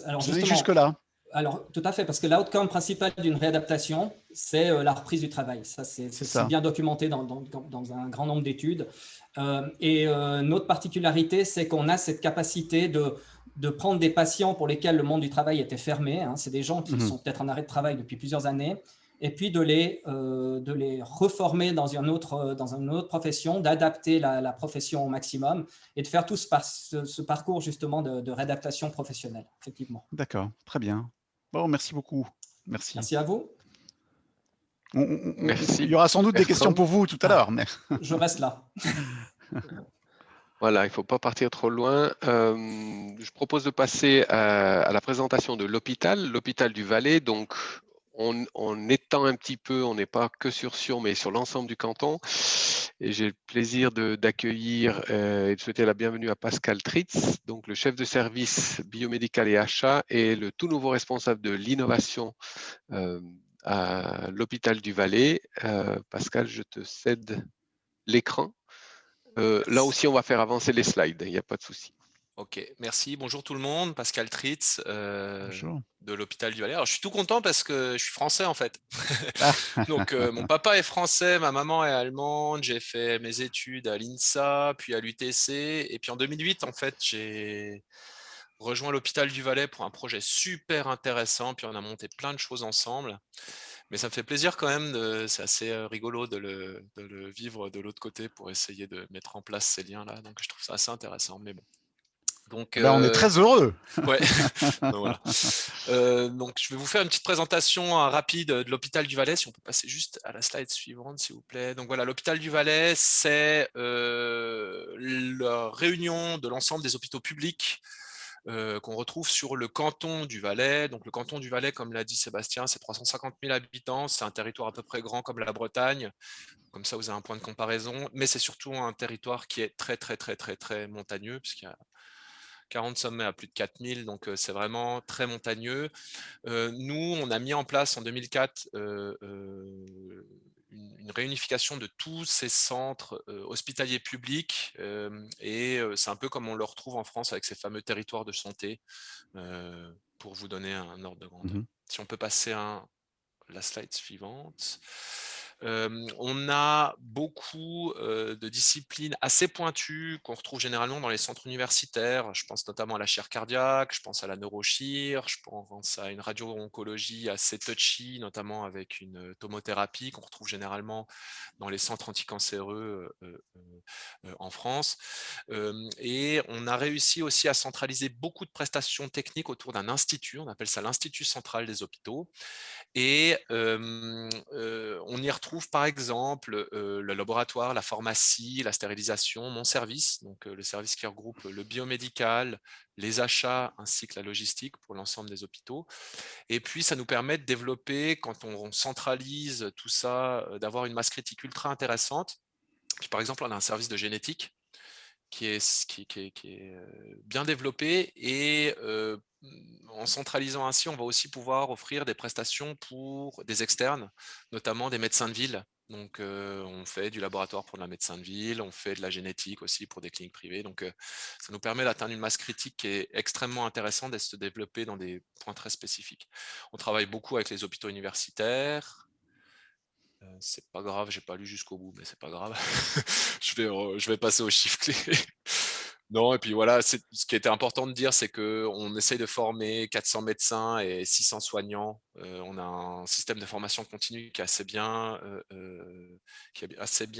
Alors Vous allez justement, jusque-là. alors, tout à fait, parce que l'outcome principal d'une réadaptation, c'est la reprise du travail. Ça, c'est bien documenté dans un grand nombre d'études. Notre particularité, c'est qu'on a cette capacité de prendre des patients pour lesquels le monde du travail était fermé. Hein, c'est des gens qui sont peut-être en arrêt de travail depuis plusieurs années, et puis de les reformer dans une autre profession, d'adapter la profession au maximum et de faire tout ce parcours justement de réadaptation professionnelle, effectivement. D'accord, très bien. Bon, merci beaucoup. Merci. Merci à vous. Merci. Il y aura sans doute des questions pour vous tout à l'heure. Mais... Je reste là. Voilà, il ne faut pas partir trop loin. Je propose de passer à la présentation de l'hôpital du Valais. Donc, on étend un petit peu, on n'est pas que sur Sion, mais sur l'ensemble du canton. Et j'ai le plaisir d'accueillir et de souhaiter la bienvenue à Pascal Tritz, donc le chef de service biomédical et achat et le tout nouveau responsable de l'innovation à l'hôpital du Valais. Pascal, je te cède l'écran. Là aussi, on va faire avancer les slides, il n'y a pas de souci. Ok, merci. Bonjour tout le monde, Pascal Tritz de l'hôpital du Valais. Alors, je suis tout content parce que je suis français en fait. Donc, mon papa est français, ma maman est allemande. J'ai fait mes études à l'INSA, puis à l'UTC. Et puis en 2008, en fait, j'ai rejoint l'hôpital du Valais pour un projet super intéressant. Puis on a monté plein de choses ensemble. Mais ça me fait plaisir quand même, c'est assez rigolo de le vivre de l'autre côté pour essayer de mettre en place ces liens-là. Donc, je trouve ça assez intéressant. Mais bon. Donc, on est très heureux. Ouais. Donc, voilà. Donc, je vais vous faire une petite présentation rapide de l'hôpital du Valais. Si on peut passer juste à la slide suivante, s'il vous plaît. Donc voilà, l'hôpital du Valais, c'est la réunion de l'ensemble des hôpitaux publics qu'on retrouve sur le canton du Valais. Donc le canton du Valais, comme l'a dit Sébastien, c'est 350 000 habitants. C'est un territoire à peu près grand comme la Bretagne. Comme ça, vous avez un point de comparaison. Mais c'est surtout un territoire qui est très, très, très, très, très montagneux, puisqu'il y a 40 sommets à plus de 4000, donc c'est vraiment très montagneux. Nous, on a mis en place en 2004 une réunification de tous ces centres hospitaliers publics et c'est un peu comme on le retrouve en France avec ces fameux territoires de santé pour vous donner un ordre de grandeur. Si on peut passer la slide suivante. On a beaucoup de disciplines assez pointues qu'on retrouve généralement dans les centres universitaires. Je pense notamment à la chaire cardiaque, je pense à la neurochir, je pense à une radio-oncologie assez touchy, notamment avec une tomothérapie qu'on retrouve généralement dans les centres anticancéreux en France. Et on a réussi aussi à centraliser beaucoup de prestations techniques autour d'un institut, on appelle ça l'Institut central des hôpitaux. Et on y retrouve par exemple le laboratoire, la pharmacie, la stérilisation, mon service, donc le service qui regroupe le biomédical, les achats ainsi que la logistique pour l'ensemble des hôpitaux. Et puis ça nous permet de développer, quand on centralise tout ça, d'avoir une masse critique ultra intéressante. Puis, par exemple, on a un service de génétique qui est bien développé et en centralisant ainsi, on va aussi pouvoir offrir des prestations pour des externes, notamment des médecins de ville. Donc, on fait du laboratoire pour la médecin de ville, on fait de la génétique aussi pour des cliniques privées. Donc, ça nous permet d'atteindre une masse critique qui est extrêmement intéressante et de se développer dans des points très spécifiques. On travaille beaucoup avec les hôpitaux universitaires. C'est pas grave, j'ai pas lu jusqu'au bout, mais c'est pas grave. Je vais passer aux chiffres clés. Non, et puis voilà, ce qui était important de dire, c'est qu'on essaye de former 400 médecins et 600 soignants. On a un système de formation continue qui est assez bien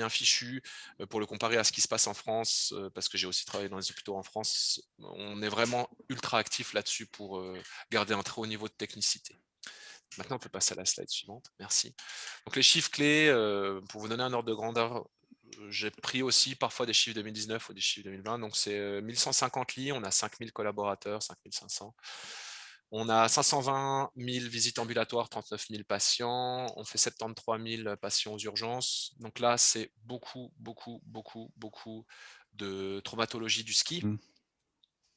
fichu. Pour le comparer à ce qui se passe en France, parce que j'ai aussi travaillé dans les hôpitaux en France, on est vraiment ultra actif là-dessus pour garder un très haut niveau de technicité. Maintenant, on peut passer à la slide suivante. Merci. Donc, les chiffres clés, pour vous donner un ordre de grandeur, j'ai pris aussi parfois des chiffres 2019 ou des chiffres 2020. Donc, c'est 1150 lits, on a 5000 collaborateurs, 5500. On a 520 000 visites ambulatoires, 39 000 patients. On fait 73 000 patients aux urgences. Donc là, c'est beaucoup de traumatologie du ski.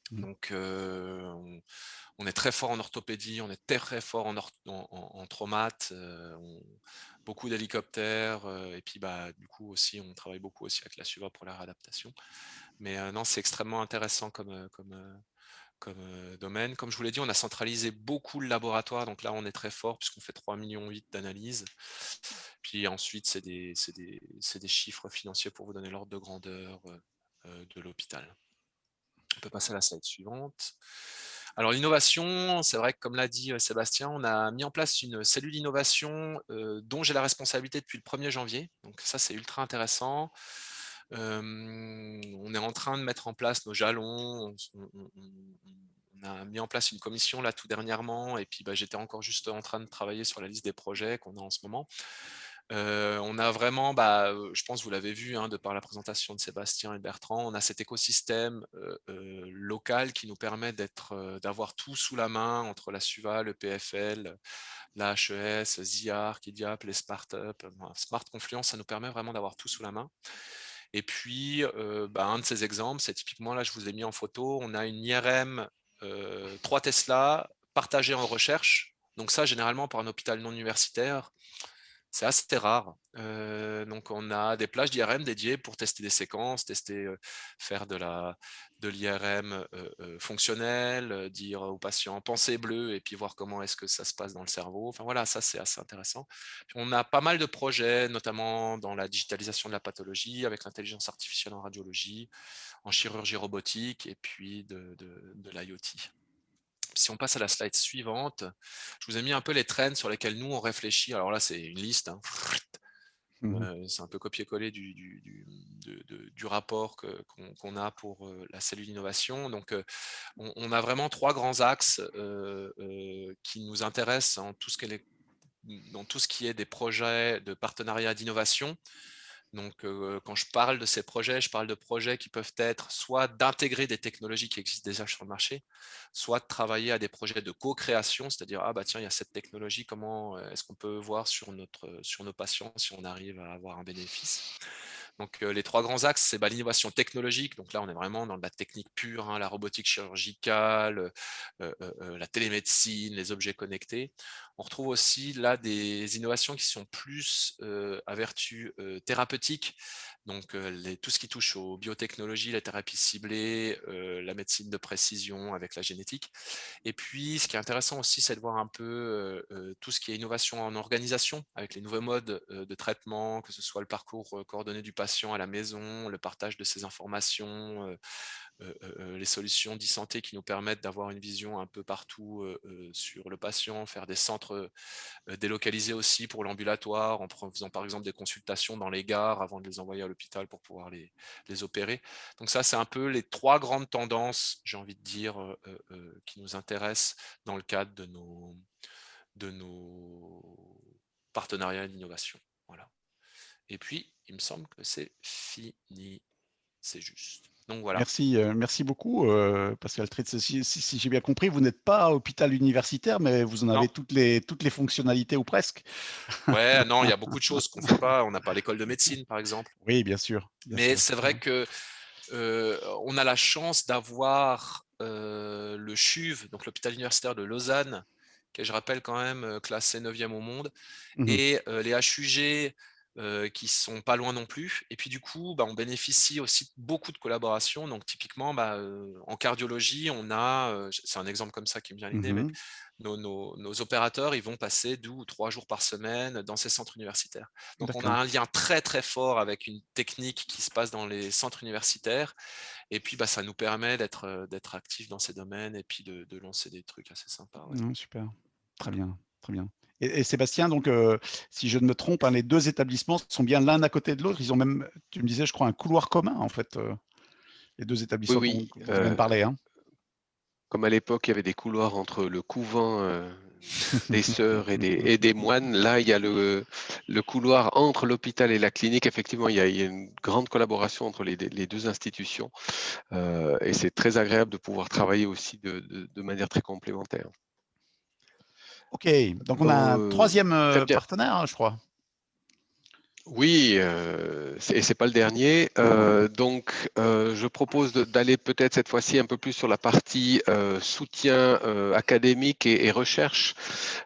Donc, on est très fort en orthopédie, on est très fort en traumate, beaucoup d'hélicoptères, et puis du coup aussi, on travaille beaucoup aussi avec la SUVA pour la réadaptation. Mais non, c'est extrêmement intéressant comme domaine. Comme je vous l'ai dit, on a centralisé beaucoup le laboratoire, donc là on est très fort puisqu'on fait 3,8 millions d'analyses. Puis ensuite, c'est des chiffres financiers pour vous donner l'ordre de grandeur de l'hôpital. On peut passer à la slide suivante. Alors l'innovation, c'est vrai que comme l'a dit Sébastien, on a mis en place une cellule d'innovation dont j'ai la responsabilité depuis le 1er janvier. Donc ça, c'est ultra intéressant. On est en train de mettre en place nos jalons. On a mis en place une commission là tout dernièrement. Et puis j'étais encore juste en train de travailler sur la liste des projets qu'on a en ce moment. On a vraiment, je pense que vous l'avez vu de par la présentation de Sébastien et Bertrand, on a cet écosystème local qui nous permet d'avoir tout sous la main entre la SUVA, le PFL, la HES, ZIAR, Kidiap, les startups, Smart Confluence, ça nous permet vraiment d'avoir tout sous la main. Et puis, un de ces exemples, c'est typiquement, là je vous ai mis en photo, on a une IRM 3 Tesla partagée en recherche. Donc ça, généralement, par un hôpital non universitaire, c'est assez rare. Donc, on a des plages d'IRM dédiées pour tester des séquences, faire de l'IRM fonctionnel, dire aux patients pensez bleu et puis voir comment est-ce que ça se passe dans le cerveau. Enfin voilà, ça c'est assez intéressant. Puis, on a pas mal de projets, notamment dans la digitalisation de la pathologie, avec l'intelligence artificielle en radiologie, en chirurgie robotique et puis de l'IoT. Si on passe à la slide suivante, je vous ai mis un peu les trends sur lesquels nous on réfléchit. Alors là, c'est une liste. C'est un peu copier-coller du rapport qu'on a pour la cellule d'innovation. Donc, on a vraiment 3 grands axes qui nous intéressent dans tout ce qui est des projets de partenariat d'innovation. Donc, quand je parle de ces projets, je parle de projets qui peuvent être soit d'intégrer des technologies qui existent déjà sur le marché, soit de travailler à des projets de co-création, c'est-à-dire, tiens, il y a cette technologie, comment est-ce qu'on peut voir sur nos patients si on arrive à avoir un bénéfice. Donc, les 3 grands axes, c'est l'innovation technologique. Donc là, on est vraiment dans la technique pure, hein, la robotique chirurgicale, la télémédecine, les objets connectés. On retrouve aussi là des innovations qui sont plus à vertu thérapeutique. Donc, tout ce qui touche aux biotechnologies, la thérapie ciblée, la médecine de précision avec la génétique. Et puis, ce qui est intéressant aussi, c'est de voir un peu tout ce qui est innovation en organisation, avec les nouveaux modes de traitement, que ce soit le parcours coordonné du patient à la maison, le partage de ses informations, les solutions d'e-santé qui nous permettent d'avoir une vision un peu partout sur le patient, faire des centres délocalisés aussi pour l'ambulatoire, en faisant par exemple des consultations dans les gares avant de les envoyer à l'hôpital pour pouvoir les opérer. Donc ça, c'est un peu les 3 grandes tendances, j'ai envie de dire, qui nous intéressent dans le cadre de nos partenariats d'innovation. Voilà. Et puis, il me semble que c'est fini. C'est juste. Donc voilà. Merci beaucoup, Pascal Tritz. Si j'ai bien compris, vous n'êtes pas hôpital universitaire, mais vous en avez Non. toutes les fonctionnalités ou presque. Ouais, non, il y a beaucoup de choses qu'on ne fait pas. On n'a pas l'école de médecine, par exemple. Oui, bien sûr. Mais c'est vrai que on a la chance d'avoir le CHUV, donc l'hôpital universitaire de Lausanne, qui est, je rappelle quand même, classé 9e au monde, Mhm. et les HUG qui sont pas loin non plus. Et puis du coup, on bénéficie aussi de beaucoup de collaborations. Donc typiquement, en cardiologie, on a, c'est un exemple comme ça qui me vient à l'idée, mais Mhm. nos opérateurs, ils vont passer 2 ou 3 jours par semaine dans ces centres universitaires. Donc on a D'accord. un lien très très fort avec une technique qui se passe dans les centres universitaires. Et puis ça nous permet d'être actifs dans ces domaines et puis de lancer des trucs assez sympas. Ouais. Non, super. Très bien, très bien. Et Sébastien, donc, si je ne me trompe, hein, les 2 établissements sont bien l'un à côté de l'autre. Ils ont même, tu me disais, je crois, un couloir commun, en fait, les 2 Oui, établissements oui. dont on vient de parler. Hein. Comme à l'époque, il y avait des couloirs entre le couvent des sœurs et des moines. Là, il y a le couloir entre l'hôpital et la clinique. Effectivement, il y a une grande collaboration entre les 2 institutions. Et c'est très agréable de pouvoir travailler aussi de manière très complémentaire. OK, donc on a un 3e Très bien. partenaire, hein, je crois. Oui, et c'est pas le dernier. Donc, je propose d'aller peut-être cette fois-ci un peu plus sur la partie soutien académique et recherche,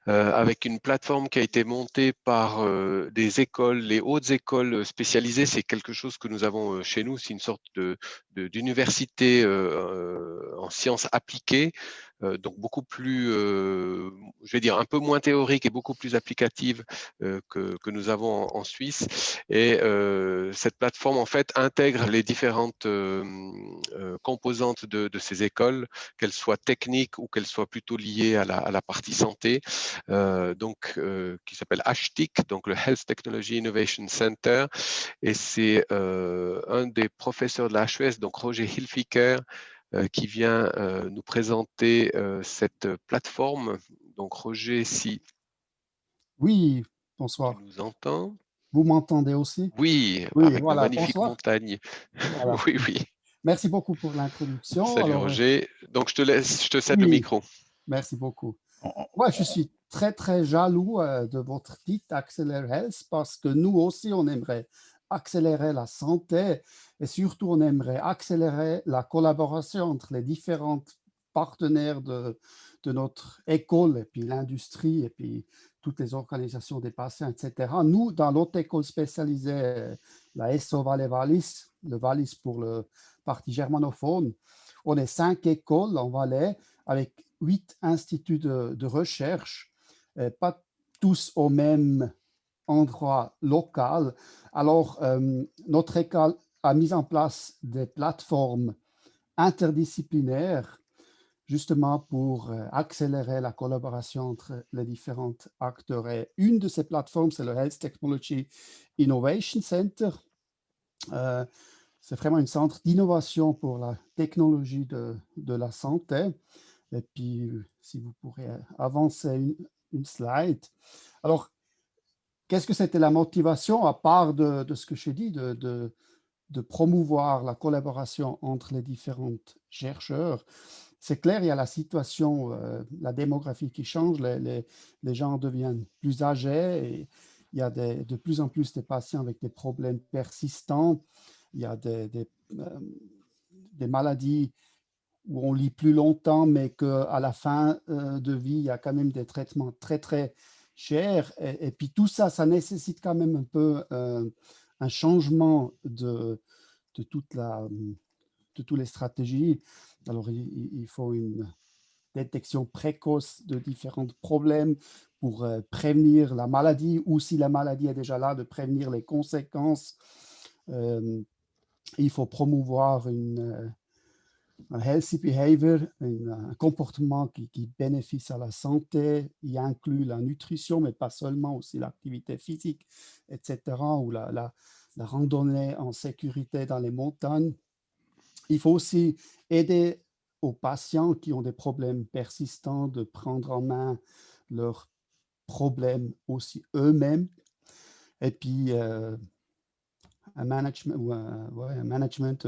avec une plateforme qui a été montée par des écoles, les hautes écoles spécialisées. C'est quelque chose que nous avons chez nous. C'est une sorte d'université en sciences appliquées. Donc beaucoup plus, je vais dire, un peu moins théorique et beaucoup plus applicative que nous avons en Suisse. Et cette plateforme, en fait, intègre les différentes composantes de ces écoles, qu'elles soient techniques ou qu'elles soient plutôt liées à la partie santé, qui s'appelle HTIC, donc le Health Technology Innovation Center. Et c'est un des professeurs de la HES, donc Roger Hilfiger, qui vient nous présenter cette plateforme. Donc Roger, si Oui, tu bonsoir. nous entends. Vous m'entendez aussi? Oui, Oui, avec nos voilà, magnifiques bonsoir. montagnes. Voilà. Oui, oui. Merci beaucoup pour l'introduction. Salut Alors, Roger. Donc je te cède le oui, micro. merci beaucoup. On- Moi, je suis très, très jaloux de votre titre Accelerate Health parce que nous aussi, on aimerait accélérer la santé et surtout, on aimerait accélérer la collaboration entre les différents partenaires de notre école et puis l'industrie et puis toutes les organisations des patients, etc. Nous, dans notre école spécialisée, la SO Valais Wallis, le Wallis pour le parti germanophone, on est 5 écoles en Valais avec 8 instituts de recherche, pas tous au même endroit local. Alors, notre école a mis en place des plateformes interdisciplinaires justement pour accélérer la collaboration entre les différents acteurs. Et une de ces plateformes, c'est le Health Technology Innovation Center. C'est vraiment un centre d'innovation pour la technologie de la santé. Et puis, si vous pourrez avancer une slide. Alors, qu'est-ce que c'était la motivation, à part de ce que j'ai dit, de promouvoir la collaboration entre les différents chercheurs? C'est clair, il y a la situation, la démographie qui change, les gens deviennent plus âgés il y a de plus en plus de patients avec des problèmes persistants. Il y a des maladies où on lit plus longtemps, mais qu'à la fin de vie, il y a quand même des traitements très, très chers. Et puis tout ça, ça nécessite quand même un peu un changement de toutes les stratégies. Alors, il faut une détection précoce de différents problèmes pour prévenir la maladie, ou si la maladie est déjà là, de prévenir les conséquences. Il faut promouvoir un healthy behavior, un comportement qui bénéficie à la santé. Il inclut la nutrition, mais pas seulement, aussi l'activité physique, etc., ou la randonnée en sécurité dans les montagnes. Il faut aussi aider aux patients qui ont des problèmes persistants de prendre en main leurs problèmes aussi eux-mêmes. Et puis, un management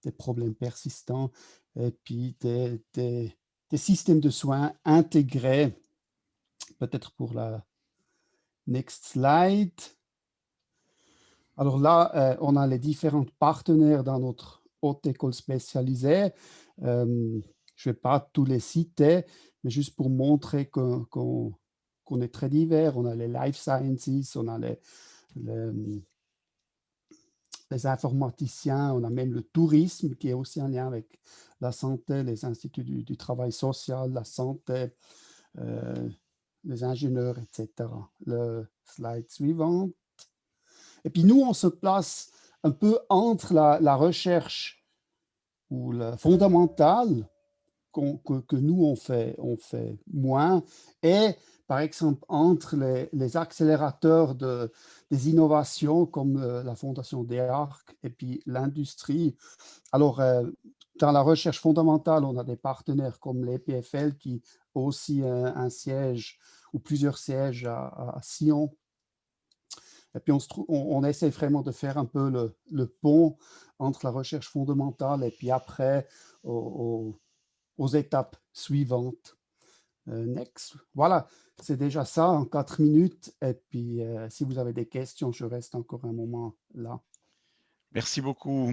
des problèmes persistants, et puis des systèmes de soins intégrés. Peut-être pour la next slide. Alors là, on a les différents partenaires dans notre haute école spécialisée. Je ne vais pas tous les citer, mais juste pour montrer qu'on est très divers. On a les life sciences, on a les informaticiens, on a même le tourisme qui est aussi en lien avec la santé, les instituts du travail social, la santé, les ingénieurs, etc. Le slide suivant. Et puis nous, on se place un peu entre la recherche ou la fondamentale que nous, on fait moins, et par exemple entre les accélérateurs des innovations comme la Fondation DEARC et puis l'industrie. Alors, dans la recherche fondamentale, on a des partenaires comme l'EPFL qui ont aussi un siège ou plusieurs sièges à Sion. Et puis, on essaie vraiment de faire un peu le pont entre la recherche fondamentale et puis après aux étapes suivantes. Next. Voilà, c'est déjà ça en 4 minutes. Et puis, si vous avez des questions, je reste encore un moment là. Merci beaucoup.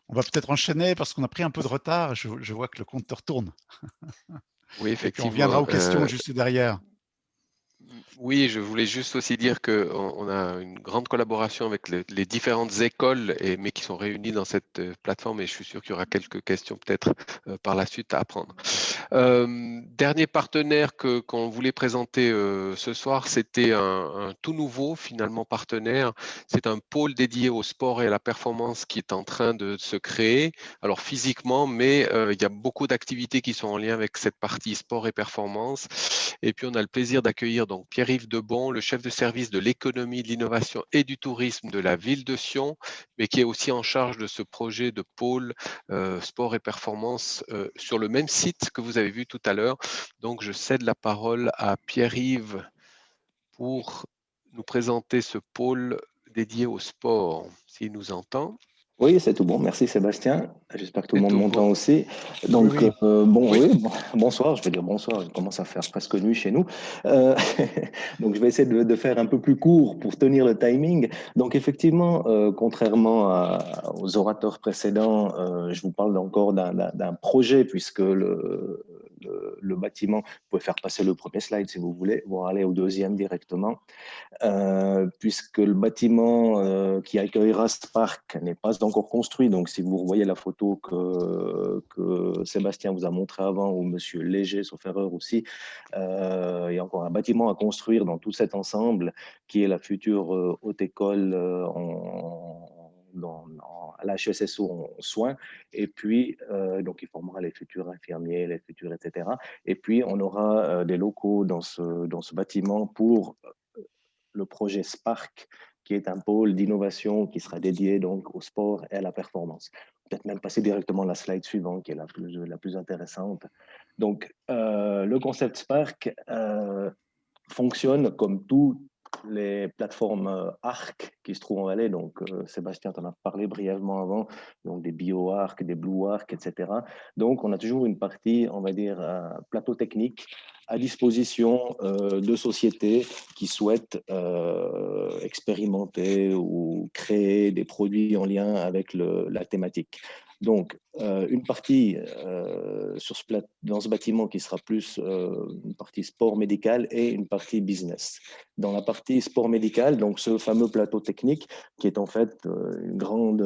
On va peut-être enchaîner parce qu'on a pris un peu de retard. Je vois que le compteur tourne. Oui, Et puis on effectivement. reviendra aux questions juste derrière. Oui, je voulais juste aussi dire qu'on a une grande collaboration avec les différentes écoles, mais qui sont réunies dans cette plateforme, et je suis sûr qu'il y aura quelques questions peut-être par la suite à apprendre. Dernier partenaire qu'on voulait présenter ce soir, c'était un tout nouveau finalement partenaire. C'est un pôle dédié au sport et à la performance qui est en train de se créer. Alors physiquement, mais il y a beaucoup d'activités qui sont en lien avec cette partie sport et performance. Et puis on a le plaisir d'accueillir donc Pierre-Yves Debon, le chef de service de l'économie, de l'innovation et du tourisme de la ville de Sion, mais qui est aussi en charge de ce projet de pôle sport et performance sur le même site que vous avez vu tout à l'heure. Donc je cède la parole à Pierre-Yves pour nous présenter ce pôle dédié au sport, s'il nous entend. Oui, c'est tout bon. Merci Sébastien. J'espère que tout le monde tout m'entend bon. aussi. Donc, Oui. bonsoir. Je vais dire bonsoir. Il commence à faire presque nuit chez nous. Donc, je vais essayer de faire un peu plus court pour tenir le timing. Donc, effectivement, contrairement aux orateurs précédents, je vous parle encore d'un projet puisque le bâtiment, vous pouvez faire passer le premier slide si vous voulez, ou aller au deuxième directement. Puisque le bâtiment qui accueillera Spark n'est pas encore construit. Donc, si vous revoyez la photo que Sébastien vous a montrée avant, ou Monsieur Léger, sauf erreur aussi, il y a encore un bâtiment à construire dans tout cet ensemble, qui est la future haute école à la HESSO en soins, et puis donc il formera les futurs infirmiers, les futurs, etc. Et puis on aura des locaux dans ce bâtiment pour le projet Spark, qui est un pôle d'innovation qui sera dédié donc au sport et à la performance. Peut-être même passer directement à la slide suivante, qui est la plus intéressante. Donc, le concept Spark fonctionne comme toutes les plateformes ARC qui se trouvent en Valais. Donc, Sébastien t'en a parlé brièvement avant, donc des BioArc, des BlueArc, etc. Donc, on a toujours une partie, on va dire, plateau technique à disposition de sociétés qui souhaitent expérimenter ou créer des produits en lien avec la thématique. Donc, une partie dans ce bâtiment qui sera plus une partie sport médical et une partie business. Dans la partie sport médical, donc ce fameux plateau technique qui est en fait une grande,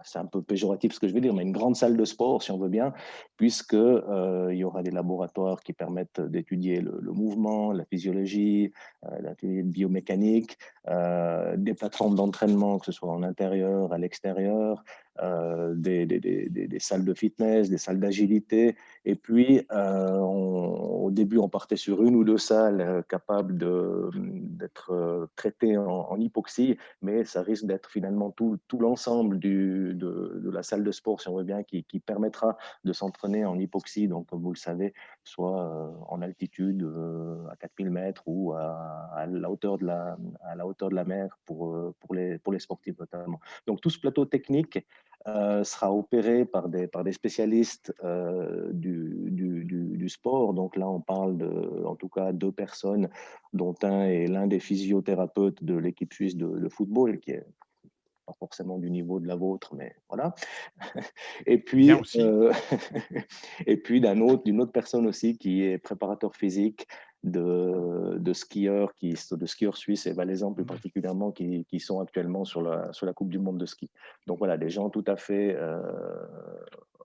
c'est un peu péjoratif ce que je vais dire, mais une grande salle de sport, si on veut bien, puisque il y aura des laboratoires qui permettent d'étudier le mouvement, la physiologie, l'atelier de biomécanique, des plateformes d'entraînement, que ce soit en intérieur, à l'extérieur, des salles de fitness, des salles d'agilité. Et puis, au début, on partait sur une ou deux salles capables d'être traitées en hypoxie, mais ça risque d'être finalement tout l'ensemble de la salle de sport, si on veut bien, qui permettra de s'entraîner en hypoxie, donc comme vous le savez, soit en altitude à 4000 mètres ou à la hauteur de la mer pour les sportifs notamment. Donc tout ce plateau technique sera opéré par des spécialistes du sport. Donc là, on parle en tout cas 2 personnes, dont un est l'un des physiothérapeutes de l'équipe suisse de football, qui est pas forcément du niveau de la vôtre, mais voilà. Et puis, et puis d'une autre personne aussi qui est préparateur physique de skieurs suisses et valaisans plus particulièrement qui sont actuellement sur la Coupe du monde de ski. Donc voilà, des gens tout à fait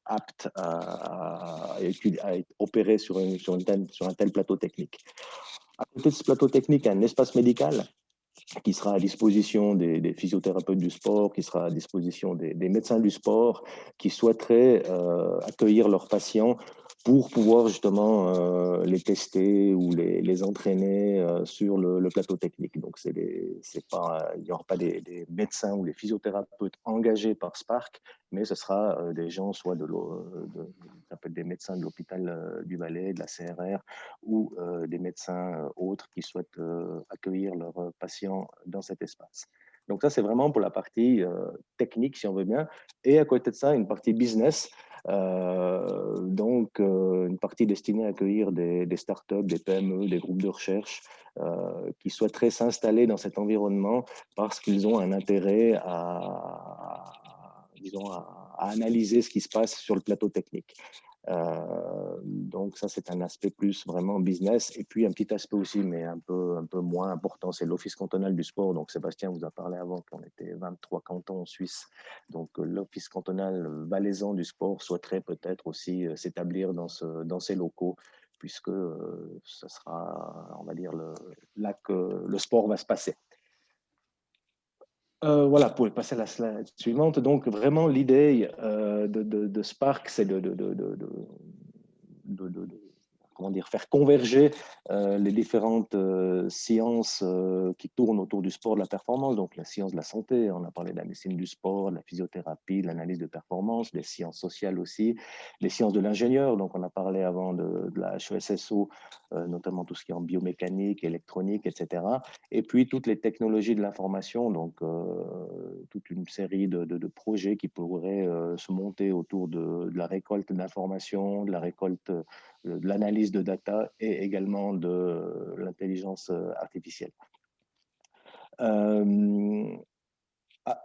aptes à être opérés sur un tel plateau technique. À côté de ce plateau technique, un espace médical qui sera à disposition des physiothérapeutes du sport, qui sera à disposition des médecins du sport qui souhaiteraient accueillir leurs patients pour pouvoir justement les tester ou les entraîner sur le plateau technique. Donc, il n'y aura pas des médecins ou des physiothérapeutes engagés par Spark, mais ce sera des gens soit ça peut être des médecins de l'hôpital du Valais, de la CRR, ou des médecins autres qui souhaitent accueillir leurs patients dans cet espace. Donc ça, c'est vraiment pour la partie technique, si on veut bien. Et à côté de ça, une partie business, donc une partie destinée à accueillir des startups, des PME, des groupes de recherche qui souhaiteraient s'installer dans cet environnement parce qu'ils ont un intérêt à analyser ce qui se passe sur le plateau technique. Donc ça, c'est un aspect plus vraiment business. Et puis un petit aspect aussi, mais un peu moins important, c'est l'Office cantonal du sport. Donc Sébastien vous a parlé avant qu'on était 23 cantons en Suisse. Donc l'Office cantonal valaisan du sport souhaiterait peut-être aussi s'établir dans ces locaux, puisque ce sera, on va dire, là que le sport va se passer. Voilà, pour passer à la slide suivante. Donc, vraiment, l'idée de Spark, c'est comment dire, faire converger les différentes sciences qui tournent autour du sport de la performance, donc la science de la santé, on a parlé de la médecine du sport, de la physiothérapie, de l'analyse de performance, les sciences sociales aussi, les sciences de l'ingénieur, donc on a parlé avant de la HESSO, notamment tout ce qui est en biomécanique, électronique, etc. Et puis toutes les technologies de l'information, donc toute une série de projets qui pourraient se monter autour de la récolte d'informations, de la récolte de l'analyse de data et également de l'intelligence artificielle.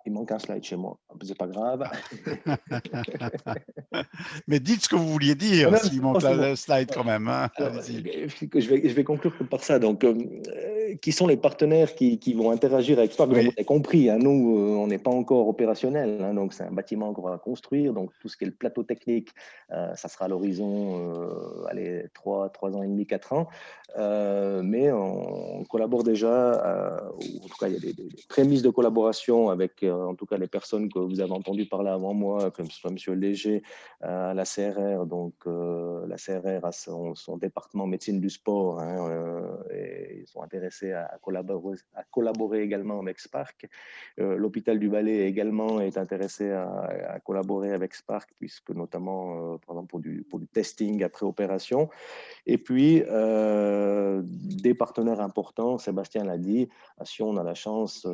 Il manque un slide chez moi, c'est pas grave. Mais dites ce que vous vouliez dire, s'il manque le slide quand même. Hein. Alors, je vais conclure par ça. Donc, qui sont les partenaires qui vont interagir avec Spark? Vous avez compris, hein, nous, on n'est pas encore opérationnel, hein, donc c'est un bâtiment qu'on va construire. Donc, tout ce qui est le plateau technique, ça sera à l'horizon, 3 ans et demi, 4 ans. Mais on collabore déjà, en tout cas, il y a des prémices de collaboration avec en tout cas les personnes que vous avez entendues parler avant moi, comme ce soit M. Léger à la CRR. Donc la CRR a son département médecine du sport, hein, et ils sont intéressés à collaborer également avec Spark. L'hôpital du Valais également est intéressé à collaborer avec Spark, puisque notamment par exemple pour du testing après opération. Et puis des partenaires importants, Sébastien l'a dit, si on a la chance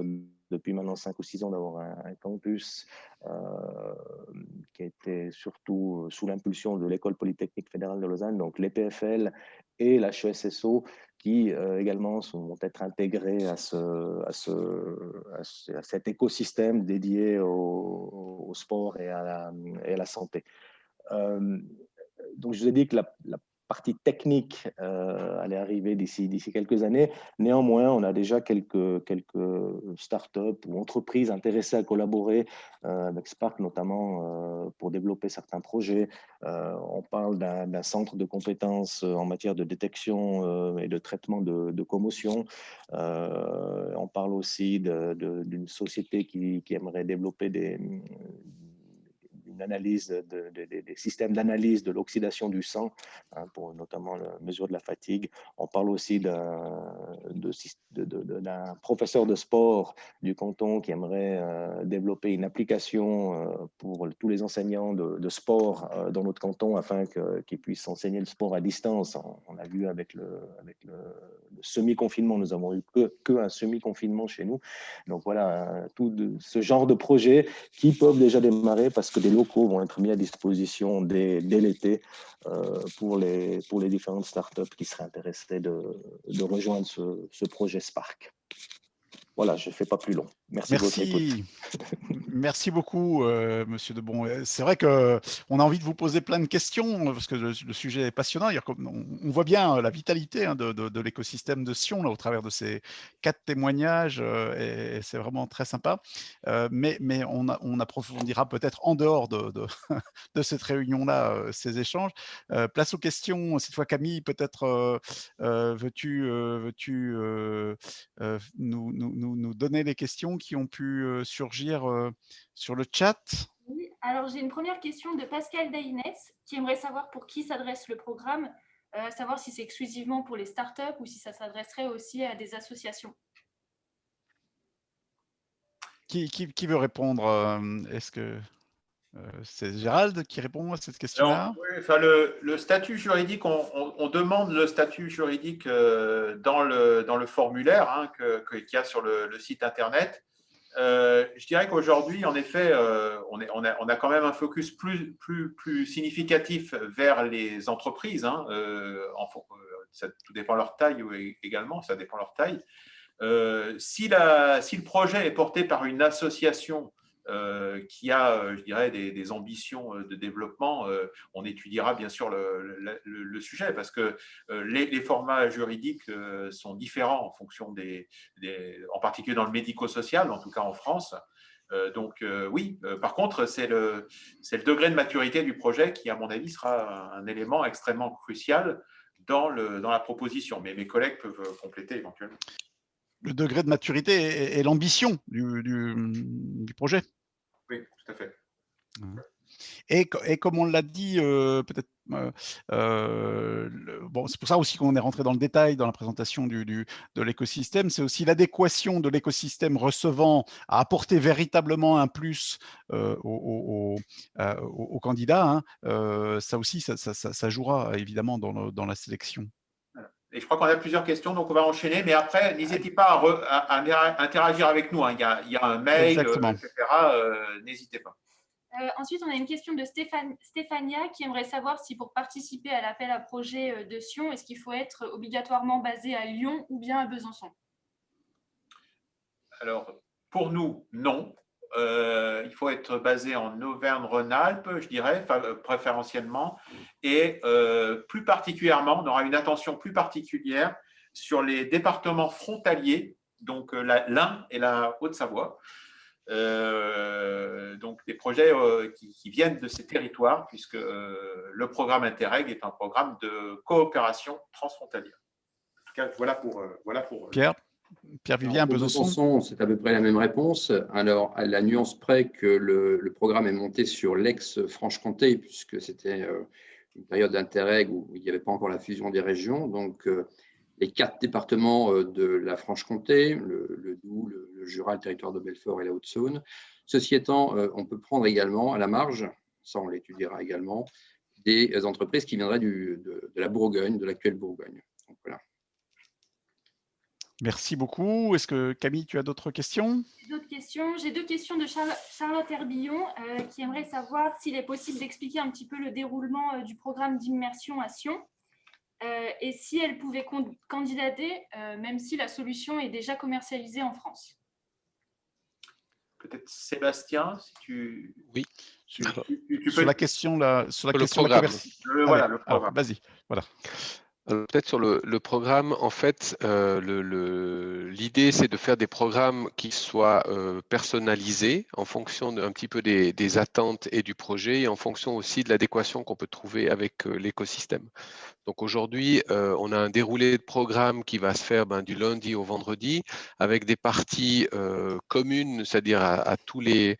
depuis maintenant 5 ou 6 ans d'avoir un campus qui était surtout sous l'impulsion de l'École polytechnique fédérale de Lausanne, donc l'EPFL et la HESSO, qui également vont être intégrés à cet écosystème dédié au sport et à la santé. Donc, je vous ai dit que la partie technique allait arriver d'ici quelques années. Néanmoins, on a déjà quelques startups ou entreprises intéressées à collaborer avec Spark, notamment pour développer certains projets. On parle d'un centre de compétences en matière de détection et de traitement de commotion. On parle aussi d'une société qui aimerait développer une analyse des systèmes d'analyse de l'oxydation du sang, pour notamment la mesure de la fatigue. On parle aussi d'un professeur de sport du canton qui aimerait développer une application pour tous les enseignants de sport dans notre canton afin qu'ils puissent enseigner le sport à distance. On a vu avec le semi-confinement, nous avons eu que un semi-confinement chez nous. Donc voilà, tout ce genre de projets qui peuvent déjà démarrer parce que des locaux vont être mis à disposition dès l'été pour les différentes startups qui seraient intéressées de rejoindre ce projet Spark. Voilà, je ne fais pas plus long. Merci de votre écoute. Merci beaucoup, Monsieur Debon. C'est vrai qu'on a envie de vous poser plein de questions parce que le sujet est passionnant. On voit bien la vitalité de l'écosystème de Sion là, au travers de ces 4 témoignages et c'est vraiment très sympa. Mais on approfondira peut-être en dehors de cette réunion-là ces échanges. Place aux questions. Cette fois, Camille, peut-être veux-tu nous donner les questions qui ont pu surgir sur le chat? Oui, alors j'ai une première question de Pascal Dainès qui aimerait savoir pour qui s'adresse le programme, savoir si c'est exclusivement pour les startups ou si ça s'adresserait aussi à des associations. Qui veut répondre? Est-ce que c'est Gérald qui répond à cette question-là? Oui, enfin, le statut juridique, on demande le statut juridique dans le formulaire qu'il y a sur le site Internet. Je dirais qu'aujourd'hui, en effet, on a quand même un focus plus significatif vers les entreprises. Ça, tout dépend de leur taille également, ça dépend de leur taille. Si le projet est porté par une association qui a, je dirais, des ambitions de développement, on étudiera bien sûr le sujet parce que les formats juridiques sont différents en fonction en particulier dans le médico-social, en tout cas en France. Donc oui, par contre, c'est le degré de maturité du projet qui, à mon avis, sera un élément extrêmement crucial dans la proposition. Mais mes collègues peuvent compléter éventuellement. Le degré de maturité et l'ambition du projet. Oui, tout à fait. Et comme on l'a dit, peut-être, bon, c'est pour ça aussi qu'on est rentré dans le détail dans la présentation de l'écosystème, c'est aussi l'adéquation de l'écosystème recevant à apporter véritablement un plus aux candidats. Ça aussi, ça jouera évidemment dans la sélection. Et je crois qu'on a plusieurs questions, donc on va enchaîner. Mais après, n'hésitez pas à interagir avec nous. Il y a un mail, etc. N'hésitez pas. Ensuite, on a une question de Stéphania qui aimerait savoir si pour participer à l'appel à projet de Sion, est-ce qu'il faut être obligatoirement basé à Lyon ou bien à Besançon? Alors, pour nous, non. Il faut être basé en Auvergne-Rhône-Alpes, je dirais, préférentiellement. Et plus particulièrement, on aura une attention plus particulière sur les départements frontaliers, donc l'Ain et la Haute-Savoie. Donc des projets qui viennent de ces territoires, puisque le programme Interreg est un programme de coopération transfrontalière. En tout cas, voilà pour Pierre-Vivien, Besançon, c'est à peu près la même réponse. Alors, à la nuance près que le programme est monté sur l'ex-Franche-Comté, puisque c'était une période d'Interreg où il n'y avait pas encore la fusion des régions. Donc, les 4 départements de la Franche-Comté, le Doubs, le Jura, le territoire de Belfort et la Haute-Saône. Ceci étant, on peut prendre également à la marge, ça on l'étudiera également, des entreprises qui viendraient de la Bourgogne, de l'actuelle Bourgogne. Donc, voilà. Merci beaucoup. Est-ce que Camille, tu as d'autres questions? D'autres questions. J'ai deux questions de Charlotte Herbillon qui aimerait savoir s'il est possible d'expliquer un petit peu le déroulement du programme d'immersion à Sion et si elle pouvait candidater, même si la solution est déjà commercialisée en France. Peut-être Sébastien, si tu… Oui. Tu Sur la question, sur la question de programme. Voilà, le programme. Vas-y, voilà. Peut-être sur le programme, en fait, l'idée, c'est de faire des programmes qui soient personnalisés en fonction un petit peu des attentes et du projet et en fonction aussi de l'adéquation qu'on peut trouver avec l'écosystème. Donc aujourd'hui, on a un déroulé de programme qui va se faire du lundi au vendredi avec des parties communes, c'est-à-dire à tous les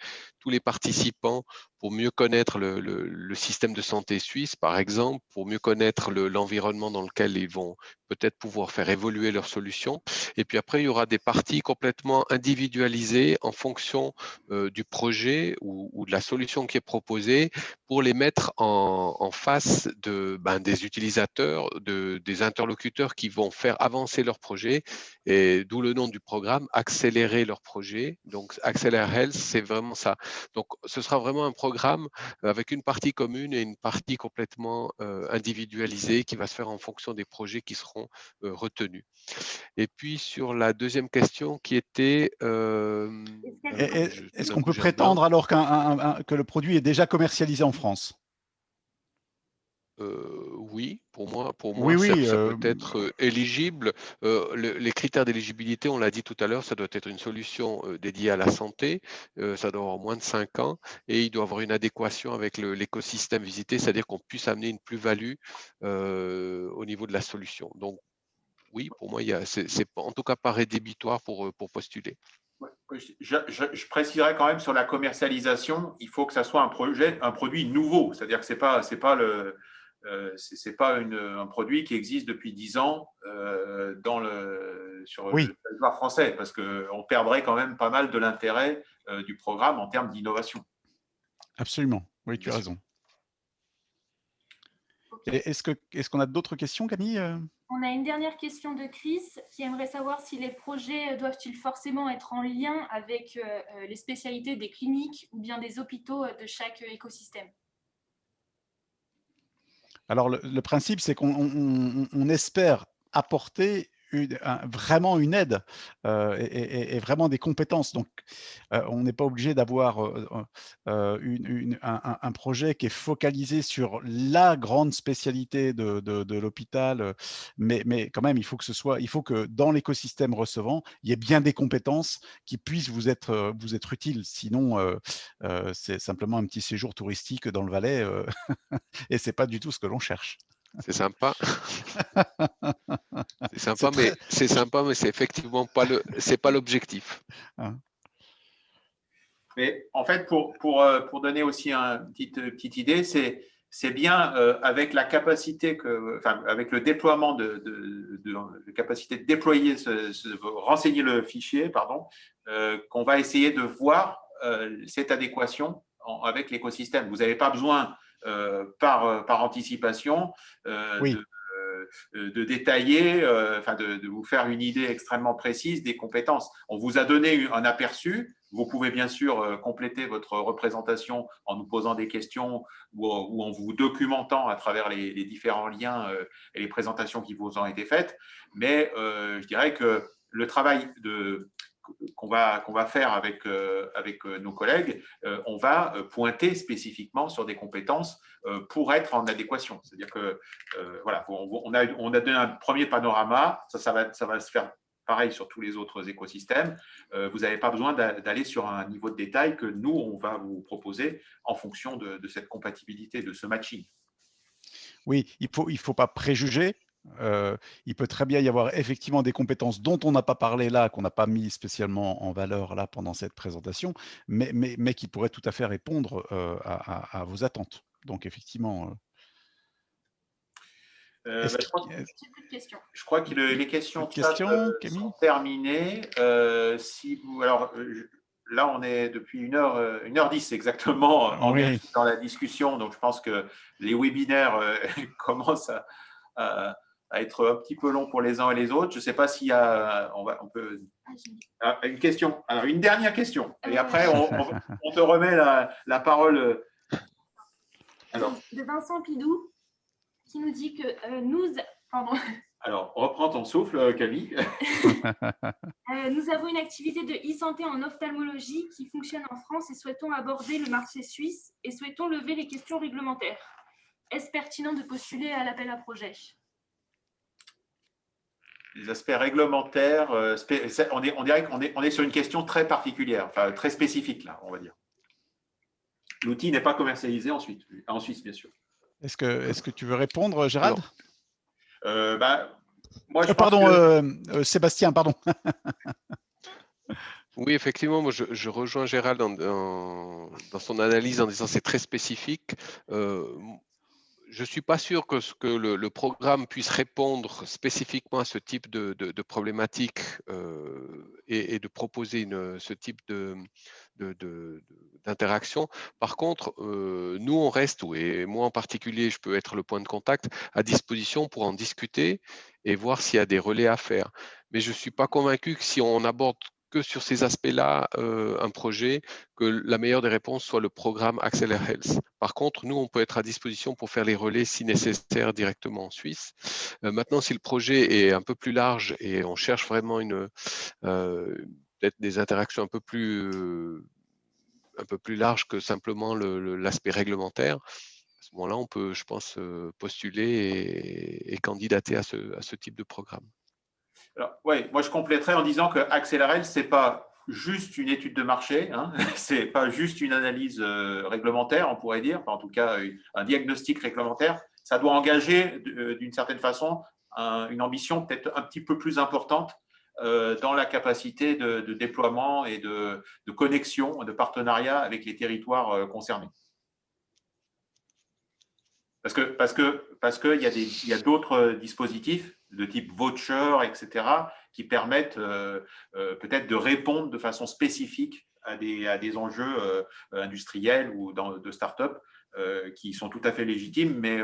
participants pour mieux connaître le système de santé suisse, par exemple, pour mieux connaître l'environnement dans lequel ils vont peut-être pouvoir faire évoluer leurs solutions. Et puis après, il y aura des parties complètement individualisées en fonction du projet ou de la solution qui est proposée pour les mettre en face des utilisateurs, des interlocuteurs qui vont faire avancer leur projet, et d'où le nom du programme, accélérer leur projet. Donc, Acceler Health, c'est vraiment ça. Donc, ce sera vraiment un programme avec une partie commune et une partie complètement individualisée qui va se faire en fonction des projets qui seront retenus. Et puis, sur la deuxième question qui était… Est-ce qu'on peut prétendre alors que le produit est déjà commercialisé en France? Oui, pour moi, Oui, ça peut être éligible. Les critères d'éligibilité, on l'a dit tout à l'heure, ça doit être une solution dédiée à la santé, ça doit avoir moins de 5 ans et il doit avoir une adéquation avec l'écosystème visité, c'est-à-dire qu'on puisse amener une plus-value au niveau de la solution. Donc, oui, pour moi, c'est en tout cas pas rédhibitoire pour postuler. Je préciserai quand même sur la commercialisation, il faut que ça soit un produit nouveau, c'est-à-dire que c'est pas un produit qui existe depuis 10 ans sur le territoire français, parce qu'on perdrait quand même pas mal de l'intérêt du programme en termes d'innovation. Absolument, oui, tu as raison. Est-ce qu'on a d'autres questions, Camille? On a une dernière question de Chris qui aimerait savoir si les projets doivent-ils forcément être en lien avec les spécialités des cliniques ou bien des hôpitaux de chaque écosystème. Alors, le principe, c'est qu'on espère apporter vraiment une aide et vraiment des compétences. Donc, on n'est pas obligé d'avoir un projet qui est focalisé sur la grande spécialité de l'hôpital, mais quand même, il faut que dans l'écosystème recevant, il y ait bien des compétences qui puissent vous être utiles. Sinon, c'est simplement un petit séjour touristique dans le Valais et c'est pas du tout ce que l'on cherche. C'est sympa. C'est sympa, mais c'est effectivement pas l'objectif. Mais en fait, pour donner aussi une petite idée, c'est bien avec la capacité avec le déploiement de capacité de déployer, renseigner le fichier, qu'on va essayer de voir cette adéquation avec l'écosystème. Vous n'avez pas besoin par anticipation de détailler, de vous faire une idée extrêmement précise des compétences. On vous a donné un aperçu. Vous pouvez bien sûr compléter votre représentation en nous posant des questions ou en vous documentant à travers les différents liens et les présentations qui vous ont été faites. Mais je dirais que le travail qu'on va faire avec nos collègues, on va pointer spécifiquement sur des compétences pour être en adéquation. C'est-à-dire que voilà, on a donné un premier panorama, ça va se faire pareil sur tous les autres écosystèmes. Vous n'avez pas besoin d'aller sur un niveau de détail que nous, on va vous proposer en fonction de cette compatibilité, de ce matching. Oui, il faut pas préjuger. Il peut très bien y avoir effectivement des compétences dont on n'a pas parlé là, qu'on n'a pas mis spécialement en valeur là pendant cette présentation, mais qui pourraient tout à fait répondre à vos attentes. Donc effectivement… je crois que les questions sont terminées. Là, on est depuis 1h10 exactement dans la discussion, donc je pense que les webinaires commencent à être un petit peu long pour les uns et les autres. Je ne sais pas s'il y a… On peut… Une question. Alors, une dernière question. Et après, on te remet la parole. Alors. De Vincent Pidou, qui nous dit que Pardon. Alors, reprends ton souffle, Camille. Nous avons une activité de e-santé en ophtalmologie qui fonctionne en France et souhaitons aborder le marché suisse et souhaitons lever les questions réglementaires. Est-ce pertinent de postuler à l'appel à projet? Les aspects réglementaires, on dirait qu'on est sur une question très particulière, enfin très spécifique, là, on va dire. L'outil n'est pas commercialisé en Suisse, bien sûr. Est-ce que tu veux répondre, Gérald? Moi, je pardon, Sébastien, pardon. Oui, effectivement, moi je rejoins Gérald dans son analyse en disant c'est très spécifique. Je ne suis pas sûr que le programme puisse répondre spécifiquement à ce type de problématique et de proposer ce type d'interaction. Par contre, nous, on reste, et moi en particulier, je peux être le point de contact, à disposition pour en discuter et voir s'il y a des relais à faire. Mais je ne suis pas convaincu que si on aborde que sur ces aspects-là, un projet, que la meilleure des réponses soit le programme Acceler Health. Par contre, nous, on peut être à disposition pour faire les relais si nécessaire directement en Suisse. Maintenant, si le projet est un peu plus large et on cherche vraiment peut-être des interactions un peu plus larges que simplement l'aspect réglementaire, à ce moment-là, on peut, je pense, postuler et candidater à ce type de programme. Alors, ouais, moi je compléterais en disant que Acceler Health, ce n'est pas juste une étude de marché, hein, ce n'est pas juste une analyse réglementaire, on pourrait dire, enfin, en tout cas un diagnostic réglementaire. Ça doit engager d'une certaine façon une ambition peut-être un petit peu plus importante dans la capacité de déploiement et de connexion, de partenariat avec les territoires concernés. Parce qu'il y a d'autres dispositifs de type voucher, etc., qui permettent peut-être de répondre de façon spécifique à des enjeux industriels ou de start-up qui sont tout à fait légitimes, mais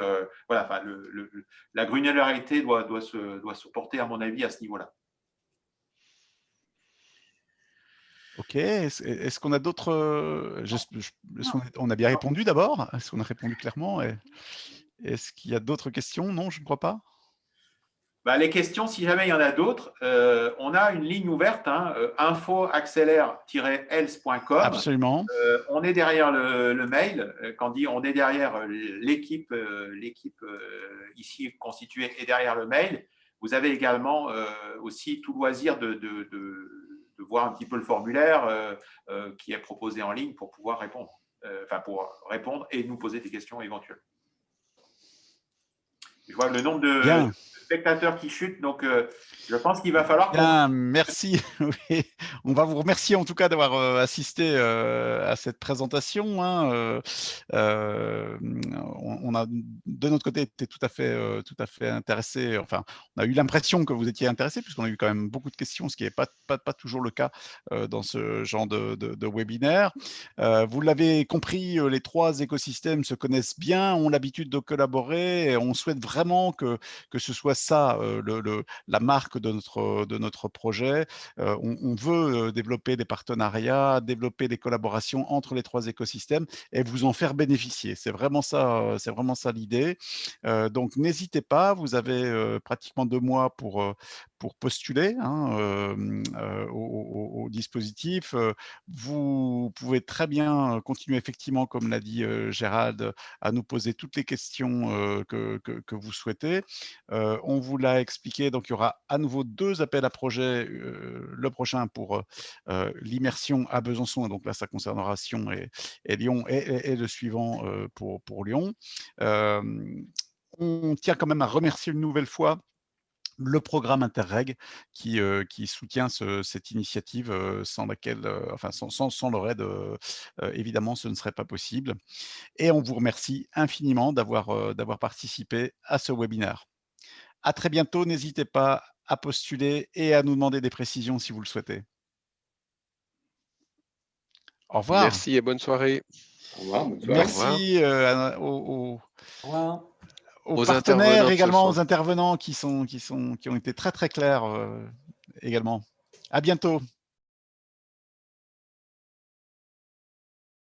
voilà, enfin, la granularité doit se porter, à mon avis, à ce niveau-là. Ok, est-ce qu'on a d'autres… On a bien répondu d'abord? Est-ce qu'on a répondu clairement? Est-ce qu'il y a d'autres questions? Non, je ne crois pas. Les questions, si jamais il y en a d'autres, on a une ligne ouverte, hein, info-accélère-health.com. Absolument. On est derrière le mail. Quand on dit on est derrière l'équipe ici constituée est derrière le mail. Vous avez également aussi tout loisir de voir un petit peu le formulaire qui est proposé en ligne pour pouvoir répondre, pour répondre et nous poser des questions éventuelles. Je vois le nombre de spectateurs qui chutent, donc je pense qu'il va falloir… Bien, merci. Oui. On va vous remercier en tout cas d'avoir assisté à cette présentation. Hein. On a de notre côté été tout à fait intéressés. Enfin, on a eu l'impression que vous étiez intéressés puisqu'on a eu quand même beaucoup de questions, ce qui n'est pas toujours le cas dans ce genre de webinaire. Vous l'avez compris, les trois écosystèmes se connaissent bien, ont l'habitude de collaborer et on souhaite vraiment que ce soit ça la marque de notre projet. On veut développer des partenariats, développer des collaborations entre les trois écosystèmes et vous en faire bénéficier. C'est vraiment ça l'idée. Donc n'hésitez pas, vous avez pratiquement 2 mois pour postuler au dispositif. Vous pouvez très bien continuer effectivement, comme l'a dit Gérald, à nous poser toutes les questions que vous souhaitez. On vous l'a expliqué, donc il y aura à nouveau 2 appels à projets, le prochain pour l'immersion à Besançon, donc là ça concernera Sion et Lyon, et le suivant pour Lyon. On tient quand même à remercier une nouvelle fois le programme Interreg qui soutient cette initiative sans laquelle, sans leur aide, évidemment, ce ne serait pas possible. Et on vous remercie infiniment d'avoir participé à ce webinaire. À très bientôt, n'hésitez pas à postuler et à nous demander des précisions si vous le souhaitez. Au revoir. Merci et bonne soirée. Au revoir, bonne soirée. Merci Au revoir. aux partenaires également, aux intervenants qui ont été très très clairs également. À bientôt.